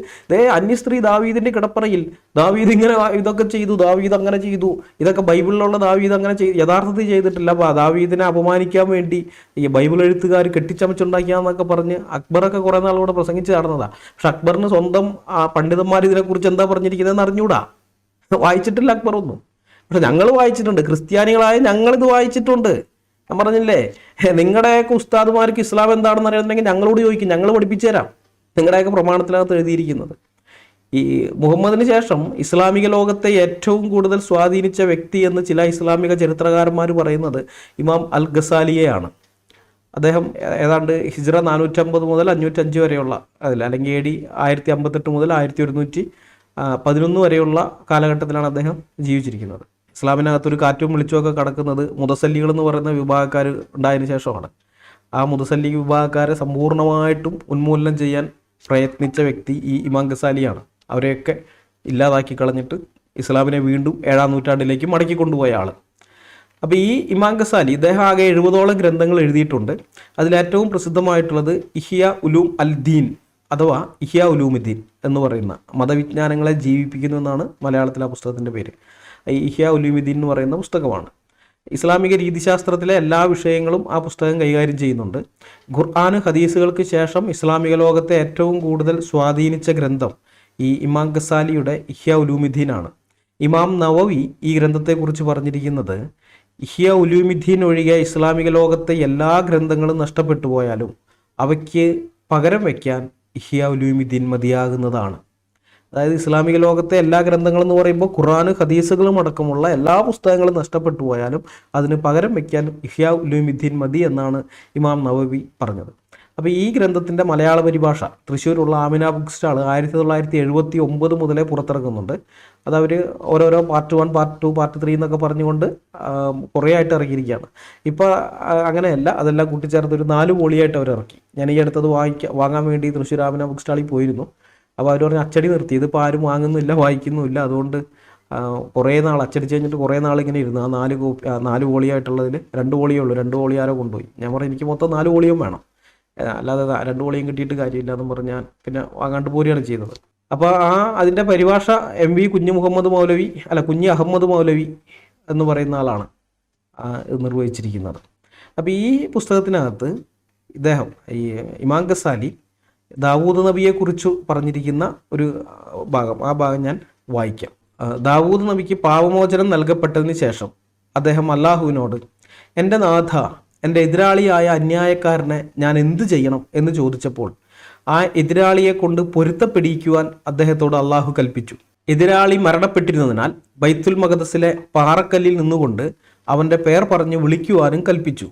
അന്യസ്ത്രീ ദാവീദിന്റെ കിടപ്പറയിൽ ദാവീദ് ഇങ്ങനെ ഇതൊക്കെ ചെയ്തു, ദാവീദ് അങ്ങനെ ചെയ്തു, ഇതൊക്കെ ബൈബിളിലുള്ള ദാവീദ് അങ്ങനെ യഥാർത്ഥത്തിൽ ചെയ്തിട്ടില്ല, അപ്പോൾ ദാവീദിനെ അപമാനിക്കാൻ വേണ്ടി ഈ ബൈബിൾ എഴുത്തുകാർ കെട്ടിച്ചമച്ചുണ്ടാക്കിയാന്നൊക്കെ പറഞ്ഞ് അക്ബറൊക്കെ കുറേ നാളുകൂടെ പ്രസംഗിച്ച് നടന്നതാണ്. പക്ഷെ അക്ബറിന് സ്വന്തം പണ്ഡിതന്മാർ ഇതിനെക്കുറിച്ച് എന്താ പറഞ്ഞിരിക്കുന്നതെന്ന് അറിഞ്ഞൂടാ. വായിച്ചിട്ടില്ല അക്ബറൊന്നും. പക്ഷെ ഞങ്ങൾ വായിച്ചിട്ടുണ്ട്. ക്രിസ്ത്യാനികളായ ഞങ്ങളിത് വായിച്ചിട്ടുണ്ട്. ഞാൻ പറഞ്ഞില്ലേ, നിങ്ങളുടെയൊക്കെ ഉസ്താദുമാർക്ക് ഇസ്ലാം എന്താണെന്ന് അറിയുന്നുണ്ടെങ്കിൽ ഞങ്ങളോട് ചോദിക്കും, ഞങ്ങൾ പഠിപ്പിച്ചു തരാം. നിങ്ങളുടെയൊക്കെ പ്രമാണത്തിനകത്ത് എഴുതിയിരിക്കുന്നത്. ഈ മുഹമ്മദിന് ശേഷം ഇസ്ലാമിക ലോകത്തെ ഏറ്റവും കൂടുതൽ സ്വാധീനിച്ച വ്യക്തി എന്ന് ചില ഇസ്ലാമിക ചരിത്രകാരന്മാർ പറയുന്നത് ഇമാം അൽ ഗസാലിയെയാണ്. അദ്ദേഹം ഏതാണ്ട് ഹിജ്റ 450 മുതൽ 505 വരെയുള്ള അതിൽ, അല്ലെങ്കിൽ AD 1058 മുതൽ 1111 വരെയുള്ള കാലഘട്ടത്തിലാണ് അദ്ദേഹം ജീവിച്ചിരിക്കുന്നത്. ഇസ്ലാമിനകത്തൊരു കാറ്റും വെളിച്ചമൊക്കെ കടക്കുന്നത് മുതസല്ലികൾ എന്ന് പറയുന്ന വിഭാഗക്കാർ ഉണ്ടായതിനു ശേഷമാണ്. ആ മുതസല്ലി വിഭാഗക്കാരെ സമ്പൂർണ്ണമായിട്ടും ഉന്മൂലനം ചെയ്യാൻ പ്രയത്നിച്ച വ്യക്തി ഈ ഇമാം ഗസാലിയാണ്. അവരെയൊക്കെ ഇല്ലാതാക്കി കളഞ്ഞിട്ട് ഇസ്ലാമിനെ വീണ്ടും 7-ാം നൂറ്റാണ്ടിലേക്ക് മടക്കി കൊണ്ടുപോയ ആൾ. അപ്പോൾ ഈ ഇമാം ഗസാലി ഇദ്ദേഹം ആകെ 70ഓളം ഗ്രന്ഥങ്ങൾ എഴുതിയിട്ടുണ്ട്. അതിലേറ്റവും പ്രസിദ്ധമായിട്ടുള്ളത് ഇഹ്യാ ഉലൂം അൽ ദീൻ അഥവാ ഇഹ്യാ ഉലൂമുദ്ദീൻ എന്ന് പറയുന്ന മതവിജ്ഞാനങ്ങളെ ജീവിപ്പിക്കുന്നു എന്നാണ് മലയാളത്തിലെ ആ പുസ്തകത്തിൻ്റെ പേര്. ഈ ഇഹ്യാ ഉലൂമുദ്ദീൻ എന്ന് പറയുന്ന പുസ്തകമാണ്. ഇസ്ലാമിക രീതിശാസ്ത്രത്തിലെ എല്ലാ വിഷയങ്ങളും ആ പുസ്തകം കൈകാര്യം ചെയ്യുന്നുണ്ട്. ഖുർആൻ ഹദീസുകൾക്ക് ശേഷം ഇസ്ലാമിക ലോകത്തെ ഏറ്റവും കൂടുതൽ സ്വാധീനിച്ച ഗ്രന്ഥം ഈ ഇമാം ഗസാലിയുടെ ഇഹ്യാ ഉലൂമുദ്ദീനാണ്. ഇമാം നവവി ഈ ഗ്രന്ഥത്തെക്കുറിച്ച് പറഞ്ഞിരിക്കുന്നത്, ഇഹ്യാ ഉലൂമുദ്ദീൻ ഒഴികെ ഇസ്ലാമിക ലോകത്തെ എല്ലാ ഗ്രന്ഥങ്ങളും നഷ്ടപ്പെട്ടു പോയാലും അവയ്ക്ക് പകരം വയ്ക്കാൻ ഇഹ്യാ ഉലൂമുദ്ദീൻ മതിയാകുന്നതാണ്. അതായത് ഇസ്ലാമിക ലോകത്തെ എല്ലാ ഗ്രന്ഥങ്ങളെന്ന് പറയുമ്പോൾ ഖുർആൻ ഹദീസുകളും അടക്കമുള്ള എല്ലാ പുസ്തകങ്ങളും നഷ്ടപ്പെട്ടു പോയാലും അതിന് പകരം വയ്ക്കാൻ ഇഹ്യാ ഉലൂമുദ്ദീൻ മതി എന്നാണ് ഇമാം നവവി പറഞ്ഞത്. അപ്പോൾ ഈ ഗ്രന്ഥത്തിൻ്റെ മലയാള പരിഭാഷ തൃശ്ശൂരുള്ള ആമിന ബുക്ക് സ്റ്റാൾ 1979 മുതലേ പുറത്തിറക്കുന്നുണ്ട്. അതവർ ഓരോരോ പാർട്ട് 1, പാർട്ട് 2, പാർട്ട് 3 എന്നൊക്കെ പറഞ്ഞുകൊണ്ട് കുറേ ആയിട്ട് ഇറക്കിയിരിക്കുകയാണ്. ഇപ്പോൾ അങ്ങനെയല്ല, അതെല്ലാം കൂട്ടിച്ചേർത്ത് ഒരു 4 വോളിയായിട്ട് അവർ ഇറക്കി. ഞാൻ ഈ അടുത്തത് വാങ്ങാൻ വേണ്ടി തൃശ്ശൂർ ആമിന ബുക്ക് സ്റ്റാളിൽ പോയിരുന്നു. അപ്പോൾ അവർ പറഞ്ഞ് അച്ചടി നിർത്തി, ഇതിപ്പോൾ ആരും വാങ്ങുന്നില്ല, വായിക്കുന്നുമില്ല, അതുകൊണ്ട് കുറേ നാൾ അച്ചടിച്ച് കഴിഞ്ഞിട്ട് കുറേ നാളിങ്ങനെ ഇരുന്നു. ആ 4 വോളിയായിട്ടുള്ളതിൽ 2 വോളിയേ ഉള്ളൂ, 2 വോളി ആരോ കൊണ്ടുപോയി. ഞാൻ പറഞ്ഞു എനിക്ക് മൊത്തം 4 വോളിയും വേണം, അല്ലാതെ 2 വോളിയും കിട്ടിയിട്ട് കാര്യമില്ല എന്നും പറഞ്ഞ് ഞാൻ പിന്നെ വാങ്ങാണ്ട് പോരുകയാണ് ചെയ്തത്. അപ്പോൾ അതിൻ്റെ പരിഭാഷ കുഞ്ഞി അഹമ്മദ് മൗലവി എന്ന് പറയുന്ന ആളാണ് നിർവഹിച്ചിരിക്കുന്നത്. അപ്പോൾ ഈ പുസ്തകത്തിനകത്ത് ഇദ്ദേഹം ഈ ഇമാം ഗസാലി ദാവൂദ് നബിയെക്കുറിച്ച് പറഞ്ഞിരിക്കുന്ന ഒരു ഭാഗം, ആ ഭാഗം ഞാൻ വായിക്കാം. ദാവൂദ് നബിക്ക് പാപമോചനം നൽകപ്പെട്ടതിന് ശേഷം അദ്ദേഹം അള്ളാഹുവിനോട്, എൻ്റെ നാഥ, എൻ്റെ എതിരാളിയായ അന്യായക്കാരനെ ഞാൻ എന്ത് ചെയ്യണം എന്ന് ചോദിച്ചപ്പോൾ ആ എതിരാളിയെ കൊണ്ട് പൊരുത്തപ്പെടിയിക്കുവാൻ അദ്ദേഹത്തോട് അള്ളാഹു കൽപ്പിച്ചു. എതിരാളി മരണപ്പെട്ടിരുന്നതിനാൽ ബൈത്തുൽ മഖദസിലെ പാറക്കല്ലിൽ നിന്നുകൊണ്ട് അവൻ്റെ പേർ പറഞ്ഞ് വിളിക്കുവാനും കൽപ്പിച്ചു.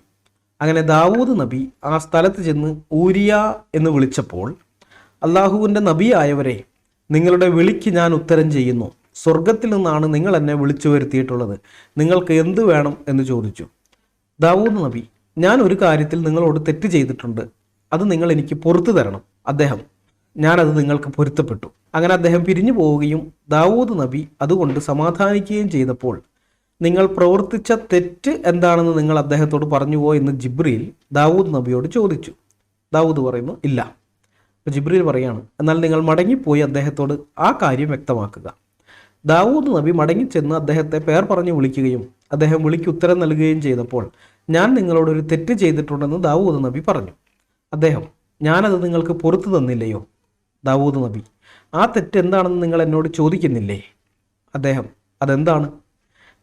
അങ്ങനെ ദാവൂദ് നബി ആ സ്ഥലത്ത് ചെന്ന് ഊരിയ എന്ന് വിളിച്ചപ്പോൾ, അള്ളാഹുവിൻ്റെ നബിയായവരെ, നിങ്ങളുടെ വിളിക്ക് ഞാൻ ഉത്തരം ചെയ്യുന്നു. സ്വർഗത്തിൽ നിന്നാണ് നിങ്ങൾ എന്നെ വിളിച്ചു വരുത്തിയിട്ടുള്ളത്. നിങ്ങൾക്ക് എന്ത് വേണം എന്ന് ചോദിച്ചു. ദാവൂദ് നബി, ഞാൻ ഒരു കാര്യത്തിൽ നിങ്ങളോട് തെറ്റ് ചെയ്തിട്ടുണ്ട്, അത് നിങ്ങൾ എനിക്ക് പുറത്തു തരണം. ഞാനത് നിങ്ങൾക്ക് പൊരുത്തപ്പെട്ടു. അങ്ങനെ അദ്ദേഹം പിരിഞ്ഞു പോവുകയും ദാവൂദ് നബി അതുകൊണ്ട് സമാധാനിക്കുകയും ചെയ്തപ്പോൾ, നിങ്ങൾ പ്രവർത്തിച്ച തെറ്റ് എന്താണെന്ന് നിങ്ങൾ അദ്ദേഹത്തോട് പറഞ്ഞുവോ എന്ന് ജിബ്രീൽ ദാവൂദ് നബിയോട് ചോദിച്ചു. ദാവൂദ് പറയുന്നു, ഇല്ല. അപ്പോൾ ജിബ്രീൽ പറയാണ്, എന്നാൽ നിങ്ങൾ മടങ്ങിപ്പോയി അദ്ദേഹത്തോട് ആ കാര്യം വ്യക്തമാക്കുക. ദാവൂദ് നബി മടങ്ങിച്ചെന്ന് അദ്ദേഹത്തെ പേർ പറഞ്ഞു വിളിക്കുകയും അദ്ദേഹം വിളിക്ക് ഉത്തരം നൽകുകയും ചെയ്തപ്പോൾ, ഞാൻ നിങ്ങളോടൊരു തെറ്റ് ചെയ്തിട്ടുണ്ടെന്ന് ദാവൂദ് നബി പറഞ്ഞു. അദ്ദേഹം, ഞാനത് നിങ്ങൾക്ക് പുറത്തു തന്നില്ലയോ? ദാവൂദ് നബി, ആ തെറ്റ് എന്താണെന്ന് നിങ്ങൾ എന്നോട് ചോദിക്കുന്നില്ലേ? അദ്ദേഹം, അതെന്താണ്?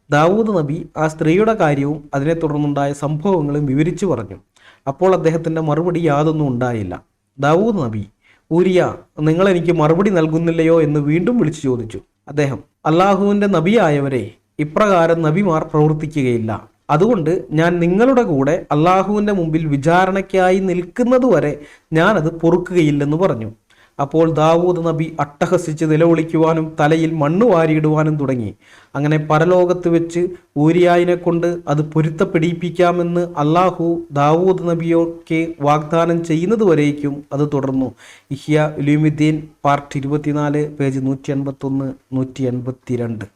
ദാവൂദ് നബി ആ സ്ത്രീയുടെ കാര്യവും അതിനെ തുടർന്നുണ്ടായ സംഭവങ്ങളും വിവരിച്ചു പറഞ്ഞു. അപ്പോൾ അദ്ദേഹത്തിൻ്റെ മറുപടി യാതൊന്നും ഉണ്ടായില്ല. ദാവൂദ് നബി, ഊരിയ, നിങ്ങൾ എനിക്ക് മറുപടി നൽകുന്നില്ലയോ എന്ന് വീണ്ടും വിളിച്ചു ചോദിച്ചു. അദ്ദേഹം, അള്ളാഹുവിൻ്റെ നബിയായവരെ, ഇപ്രകാരം നബിമാർ പ്രവർത്തിക്കുകയില്ല. അതുകൊണ്ട് ഞാൻ നിങ്ങളുടെ കൂടെ അള്ളാഹുവിൻ്റെ മുമ്പിൽ വിചാരണയ്ക്കായി നിൽക്കുന്നതുവരെ ഞാനത് പൊറുക്കുകയില്ലെന്ന് പറഞ്ഞു. അപ്പോൾ ദാവൂദ് നബി അട്ടഹസിച്ച് നിലവിളിക്കുവാനും തലയിൽ മണ്ണ് വാരിയിടുവാനും തുടങ്ങി. അങ്ങനെ പരലോകത്ത് വെച്ച് ഊരിയായിനെ കൊണ്ട് അത് പൊരുത്തപ്പെടിപ്പിക്കാമെന്ന് അള്ളാഹു ദാവൂദ് നബിയൊക്കെ വാഗ്ദാനം ചെയ്യുന്നതുവരേക്കും അത് തുടർന്നു. ഇഹ്യാ ഉലൂമുദ്ദീൻ പാർട്ട് 24, പേജ് 181, 182.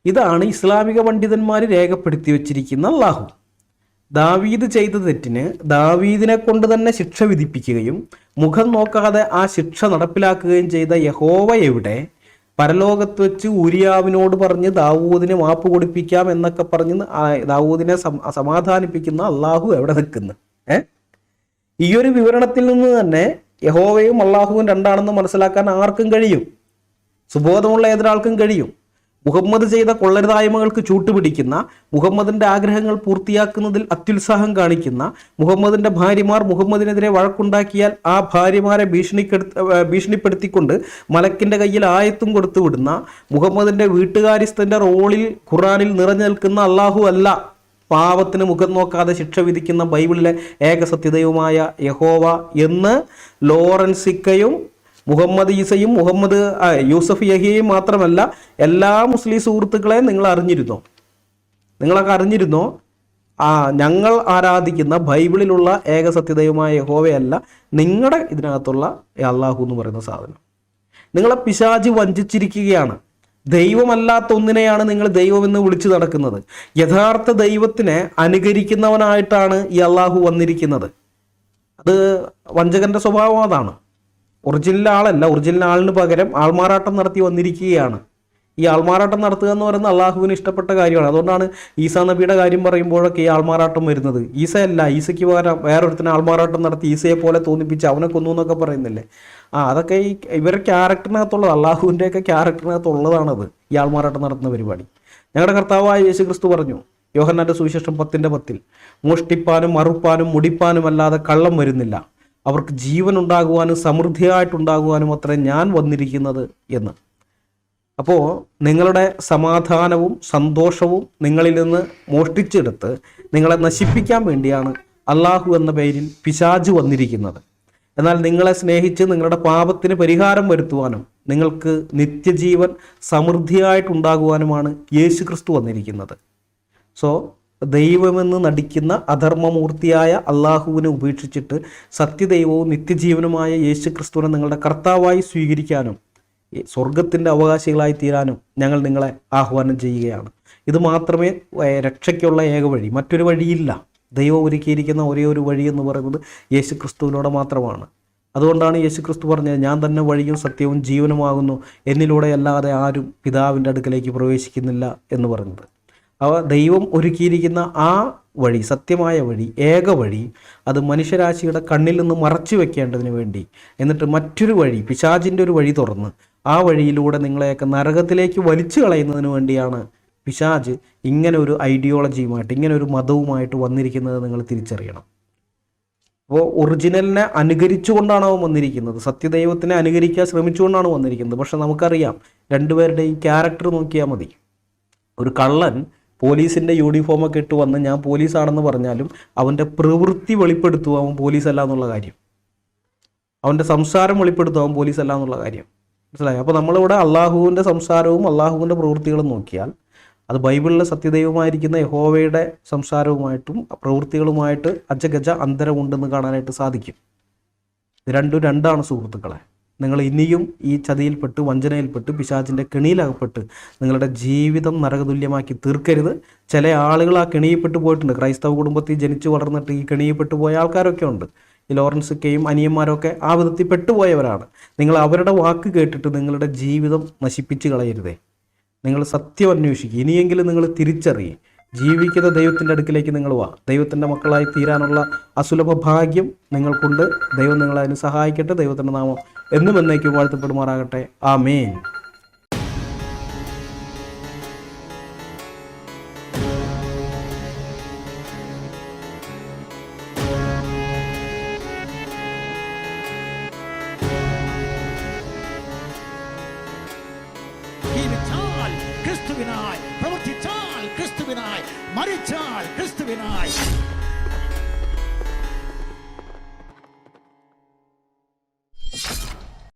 ഇതാണ് ഇസ്ലാമിക പണ്ഡിതന്മാർ രേഖപ്പെടുത്തി വച്ചിരിക്കുന്ന അള്ളാഹു. ദാവീദ് ചെയ്ത തെറ്റിന് ദാവീദിനെ കൊണ്ട് തന്നെ ശിക്ഷ വിധിപ്പിക്കുകയും മുഖം നോക്കാതെ ആ ശിക്ഷ നടപ്പിലാക്കുകയും ചെയ്ത യഹോവ എവിടെ? പരലോകത്ത് വെച്ച് ഊരിയാവിനോട് പറഞ്ഞ് ദാവൂദിനെ മാപ്പ് കൊടുപ്പിക്കാം എന്നൊക്കെ പറഞ്ഞ് ദാവൂദിനെ സമാധാനിപ്പിക്കുന്ന അള്ളാഹു എവിടെ നിൽക്കുന്നു? ഈ ഒരു വിവരണത്തിൽ നിന്ന് തന്നെ യഹോവയും അള്ളാഹുവും രണ്ടാണെന്ന് മനസ്സിലാക്കാൻ ആർക്കും കഴിയും, സുബോധമുള്ള ഏതൊരാൾക്കും കഴിയും. മുഹമ്മദ് ചെയ്ത കൊള്ളരുതായ്മകൾക്ക് ചൂട്ടുപിടിക്കുന്ന, മുഹമ്മദിൻ്റെ ആഗ്രഹങ്ങൾ പൂർത്തിയാക്കുന്നതിൽ അത്യുത്സാഹം കാണിക്കുന്ന, മുഹമ്മദിൻ്റെ ഭാര്യമാർ മുഹമ്മദിനെതിരെ വഴക്കുണ്ടാക്കിയാൽ ആ ഭാര്യമാരെ ഭീഷണിപ്പെടുത്തിക്കൊണ്ട് മലക്കിൻ്റെ കയ്യിൽ ആയത്തും കൊടുത്തു വിടുന്ന, മുഹമ്മദിൻ്റെ വീട്ടുകാര്യസ്ഥൻ്റെ റോളിൽ ഖുറാനിൽ നിറഞ്ഞു നിൽക്കുന്ന അള്ളാഹു അല്ല, പാവത്തിന് മുഖം നോക്കാതെ ശിക്ഷ വിധിക്കുന്ന ബൈബിളിലെ ഏകസത്യതയുമായ യഹോവ എന്ന് ലോറൻസിക്കയും മുഹമ്മദ് ഈസയും യൂസഫ് യഹിയയും മാത്രമല്ല എല്ലാ മുസ്ലിം സുഹൃത്തുക്കളെയും നിങ്ങൾ അറിഞ്ഞിരുന്നോ? നിങ്ങളൊക്കെ അറിഞ്ഞിരുന്നോ? ഞങ്ങൾ ആരാധിക്കുന്ന ബൈബിളിലുള്ള ഏക സത്യദൈവമായ യഹോവയല്ല നിങ്ങളുടെ ഇതിനകത്തുള്ള അള്ളാഹു എന്ന് പറയുന്ന സാധനം. നിങ്ങളെ പിശാച് വഞ്ചിച്ചിരിക്കുകയാണ്. ദൈവമല്ലാത്ത ഒന്നിനെയാണ് നിങ്ങൾ ദൈവമെന്ന് വിളിച്ചു നടക്കുന്നത്. യഥാർത്ഥ ദൈവത്തിനെ അനുകരിക്കുന്നവനായിട്ടാണ് ഈ അള്ളാഹു വന്നിരിക്കുന്നത്. അത് വഞ്ചകന്റെ സ്വഭാവം അതാണ്. ഒറിജിനൽ ആളല്ല, ഒറിജിനൽ ആളിന് പകരം ആൾമാറാട്ടം നടത്തി വന്നിരിക്കുകയാണ്. ഈ ആൾമാറാട്ടം നടത്തുക എന്ന് പറയുന്നത് അള്ളാഹുവിന് ഇഷ്ടപ്പെട്ട കാര്യമാണ്. അതുകൊണ്ടാണ് ഈസാ നബിയുടെ കാര്യം പറയുമ്പോഴൊക്കെ ഈ ആൾമാറാട്ടം വരുന്നത്. ഈസയല്ല, ഈസയ്ക്ക് പകരം വേറൊരുത്തിന് ആൾമാറാട്ടം നടത്തി ഈസയെ പോലെ തോന്നിപ്പിച്ച് അവനെ കൊന്നു എന്നൊക്കെ പറയുന്നില്ലേ. അതൊക്കെ ഈ ഇവരുടെ ക്യാരക്ടറിനകത്തുള്ളത്, അള്ളാഹുവിൻ്റെയൊക്കെ ക്യാരക്ടറിനകത്തുള്ളതാണത് ഈ ആൾമാറാട്ടം നടത്തുന്ന പരിപാടി. ഞങ്ങളുടെ കർത്താവായ യേശു ക്രിസ്തു പറഞ്ഞു, യോഹന്നാന്റെ സുവിശേഷം 10:10, മോഷ്ടിപ്പാനും മറുപ്പാനും മുടിപ്പാനും അല്ലാതെ കള്ളം വരുന്നില്ല, അവർക്ക് ജീവൻ ഉണ്ടാകുവാനും സമൃദ്ധിയായിട്ടുണ്ടാകുവാനും അത്രേ ഞാൻ വന്നിരിക്കുന്നത് എന്ന്. അപ്പോൾ നിങ്ങളുടെ സമാധാനവും സന്തോഷവും നിങ്ങളിൽ നിന്ന് മോഷ്ടിച്ചെടുത്ത് നിങ്ങളെ നശിപ്പിക്കാൻ വേണ്ടിയാണ് അള്ളാഹു എന്ന പേരിൽ പിശാച് വന്നിരിക്കുന്നത്. എന്നാൽ നിങ്ങളെ സ്നേഹിച്ച് നിങ്ങളുടെ പാപത്തിന് പരിഹാരം വരുത്തുവാനും നിങ്ങൾക്ക് നിത്യജീവൻ സമൃദ്ധിയായിട്ടുണ്ടാകുവാനുമാണ് യേശു ക്രിസ്തു വന്നിരിക്കുന്നത്. സോ ദൈവമെന്ന് നടിക്കുന്ന അധർമ്മമൂർത്തിയായ അള്ളാഹുവിനെ ഉപേക്ഷിച്ചിട്ട് സത്യദൈവവും നിത്യജീവനുമായ യേശു ക്രിസ്തുവിനെ നിങ്ങളുടെ കർത്താവായി സ്വീകരിക്കാനും സ്വർഗത്തിൻ്റെ അവകാശികളായി തീരാനും ഞങ്ങൾ നിങ്ങളെ ആഹ്വാനം ചെയ്യുകയാണ്. ഇത് മാത്രമേ രക്ഷയ്ക്കുള്ള ഏക വഴി, മറ്റൊരു വഴിയില്ല. ദൈവം ഒരുക്കിയിരിക്കുന്ന ഒരേ ഒരു വഴി എന്ന് പറയുന്നത് യേശു ക്രിസ്തുവിലൂടെ മാത്രമാണ്. അതുകൊണ്ടാണ് യേശു ക്രിസ്തു പറഞ്ഞത്, ഞാൻ തന്നെ വഴിയും സത്യവും ജീവനുമാകുന്നു, എന്നിലൂടെ അല്ലാതെ ആരും പിതാവിൻ്റെ അടുക്കലേക്ക് പ്രവേശിക്കുന്നില്ല എന്ന് പറഞ്ഞത്. ദൈവം ഒരുക്കിയിരിക്കുന്ന ആ വഴി, സത്യമായ വഴി, ഏക വഴി, അത് മനുഷ്യരാശിയുടെ കണ്ണിൽ നിന്ന് മറച്ചു വെക്കേണ്ടതിന് വേണ്ടി, എന്നിട്ട് മറ്റൊരു വഴി, പിശാചിൻ്റെ ഒരു വഴി തുറന്ന് ആ വഴിയിലൂടെ നിങ്ങളെയൊക്കെ നരകത്തിലേക്ക് വലിച്ചു കളയുന്നതിന് വേണ്ടിയാണ് പിശാച് ഇങ്ങനെ ഒരു ഐഡിയോളജിയുമായിട്ട്, ഇങ്ങനെ ഒരു മതവുമായിട്ട് വന്നിരിക്കുന്നത് നിങ്ങൾ തിരിച്ചറിയണം. അപ്പോൾ ഒറിജിനലിനെ അനുകരിച്ചുകൊണ്ടാണ് അവൻ വന്നിരിക്കുന്നത്, സത്യദൈവത്തിനെ അനുകരിക്കാൻ ശ്രമിച്ചുകൊണ്ടാണ് വന്നിരിക്കുന്നത്. പക്ഷെ നമുക്കറിയാം, രണ്ടുപേരുടെയും ക്യാരക്ടർ നോക്കിയാൽ മതി. ഒരു കള്ളൻ പോലീസിൻ്റെ യൂണിഫോമൊക്കെ ഇട്ട് വന്ന് ഞാൻ പോലീസാണെന്ന് പറഞ്ഞാലും അവൻ്റെ പ്രവൃത്തി വെളിപ്പെടുത്തുക അവൻ പോലീസല്ല എന്നുള്ള കാര്യം, അവൻ്റെ സംസാരം വെളിപ്പെടുത്തുക അവൻ പോലീസല്ല എന്നുള്ള കാര്യം. മനസ്സിലായി? അപ്പോൾ നമ്മളിവിടെ അള്ളാഹുവിൻ്റെ സംസാരവും അള്ളാഹുവിൻ്റെ പ്രവൃത്തികളും നോക്കിയാൽ അത് ബൈബിളിലെ സത്യദൈവമായിരിക്കുന്ന യഹോവയുടെ സംസാരവുമായിട്ടും പ്രവൃത്തികളുമായിട്ട് അജഗജ അന്തരമുണ്ടെന്ന് കാണാനായിട്ട് സാധിക്കും. ഇത് രണ്ടും രണ്ടാണ് സുഹൃത്തുക്കളെ. നിങ്ങൾ ഇനിയും ഈ ചതിയിൽപ്പെട്ട്, വഞ്ചനയിൽപ്പെട്ട്, പിശാചിൻ്റെ കെണിയിലകപ്പെട്ട് നിങ്ങളുടെ ജീവിതം നരകതുല്യമാക്കി തീർക്കരുത്. ചില ആളുകൾ ആ കെണിയിൽപ്പെട്ട് പോയിട്ടുണ്ട്. ക്രൈസ്തവ കുടുംബത്തിൽ ജനിച്ചു വളർന്നിട്ട് ഈ കെണിയിൽപ്പെട്ട് പോയ ആൾക്കാരൊക്കെ ഉണ്ട്. ഈ ലോറൻസൊക്കെയും അനിയന്മാരൊക്കെ ആ വിധത്തിൽ പെട്ടുപോയവരാണ്. നിങ്ങൾ അവരുടെ വാക്ക് കേട്ടിട്ട് നിങ്ങളുടെ ജീവിതം നശിപ്പിച്ച് കളയരുതേ. നിങ്ങൾ സത്യം അന്വേഷിക്കുക. ഇനിയെങ്കിലും നിങ്ങൾ തിരിച്ചറിയുക. ജീവിക്കുന്ന ദൈവത്തിൻ്റെ അടുക്കിലേക്ക് നിങ്ങൾ വാ. ദൈവത്തിൻ്റെ മക്കളായി തീരാനുള്ള അസുലഭ ഭാഗ്യം നിങ്ങൾക്കുണ്ട്. ദൈവം നിങ്ങളെ അതിന് സഹായിക്കട്ടെ. ദൈവത്തിൻ്റെ നാമം എന്നും എന്നേക്കും വാഴ്ത്തപ്പെടുമാറാകട്ടെ. ആമേൻ.
ക്രിസ്തുവിനായി പ്രവർത്തിച്ചാൽ, ക്രിസ്തുവിനായി മരിച്ചാൽ, ക്രിസ്തുവിനായി